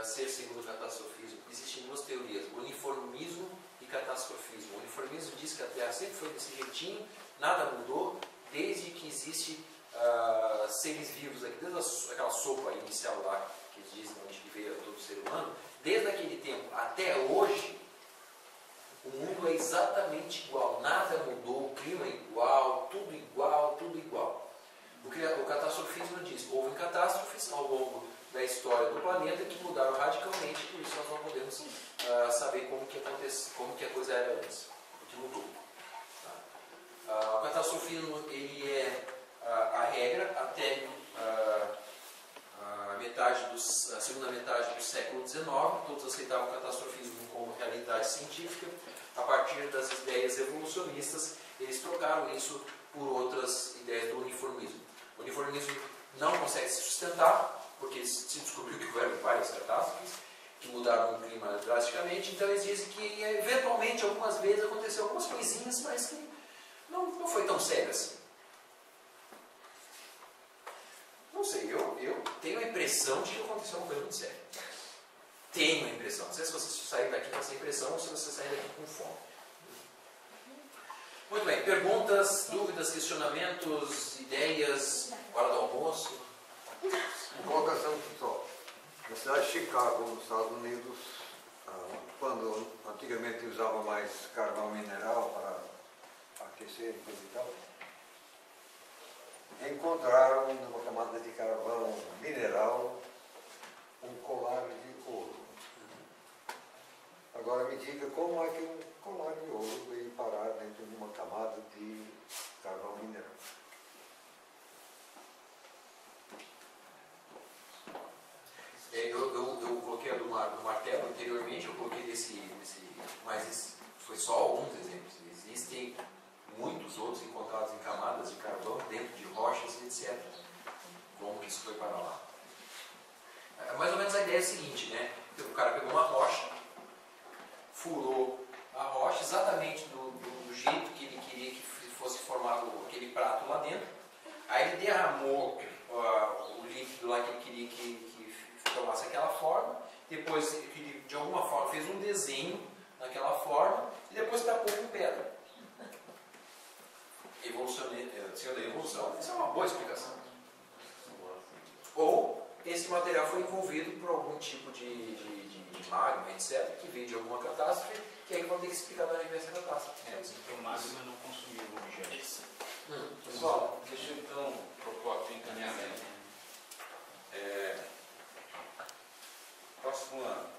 ser segundo o catastrofismo. Existem duas teorias, o uniformismo e catastrofismo. O uniformismo diz que a Terra sempre foi desse jeitinho, nada mudou, desde que existe seres vivos aqui, desde aquela sopa inicial lá, que eles dizem onde veio todo ser humano, desde aquele tempo até hoje, o mundo é exatamente igual, nada mudou, o clima é igual, tudo igual, tudo igual. O catastrofismo diz que houve catástrofes ao longo da história do planeta que mudaram radicalmente, por isso nós não podemos saber como que a coisa era antes, o que mudou. Tá? O catastrofismo ele é a regra até a segunda metade do século XIX, todos aceitavam o catastrofismo como realidade científica. A partir das ideias evolucionistas, eles trocaram isso por outras ideias do uniformismo. O uniformismo não consegue se sustentar, porque se descobriu que houveram várias catástrofes que mudaram o clima drasticamente, então eles dizem que eventualmente, algumas vezes, aconteceu algumas coisinhas, mas que não foi tão sério assim. Não sei, eu tenho a impressão de que aconteceu uma coisa muito séria. Tenho a impressão. Não sei se você sair daqui com essa impressão ou se você sair daqui com fome. Muito bem, perguntas, dúvidas, questionamentos, ideias, hora do almoço? Uma colocação só. Na cidade de Chicago, nos Estados Unidos, quando antigamente usava mais carvão mineral para aquecer coisa e tal, encontraram numa camada de carvão mineral um colar de ouro. Agora me diga como é que um colar de ouro veio parar dentro de uma camada de carvão mineral. Eu coloquei a do martelo anteriormente, eu coloquei mas isso foi só alguns exemplos. Existem muitos outros encontrados em camadas de carvão, dentro de rochas, etc. Como que isso foi para lá? Mais ou menos a ideia é a seguinte, né? O cara pegou uma rocha, furou a rocha exatamente do jeito que ele queria que fosse formado aquele prato lá dentro. Aí ele derramou o líquido lá que ele queria que tomasse aquela forma. Depois ele, de alguma forma, fez um desenho naquela forma e depois tapou com pedra. Senhor da evolução, essa é uma boa explicação. Ou esse material foi envolvido por algum tipo de magma, etc., que veio de alguma catástrofe, que aí vão ter que explicar da onde veio essa catástrofe. Porque o magma não consumiu o objeto. Pessoal, deixa eu então propor aqui um encaminhamento. Próxima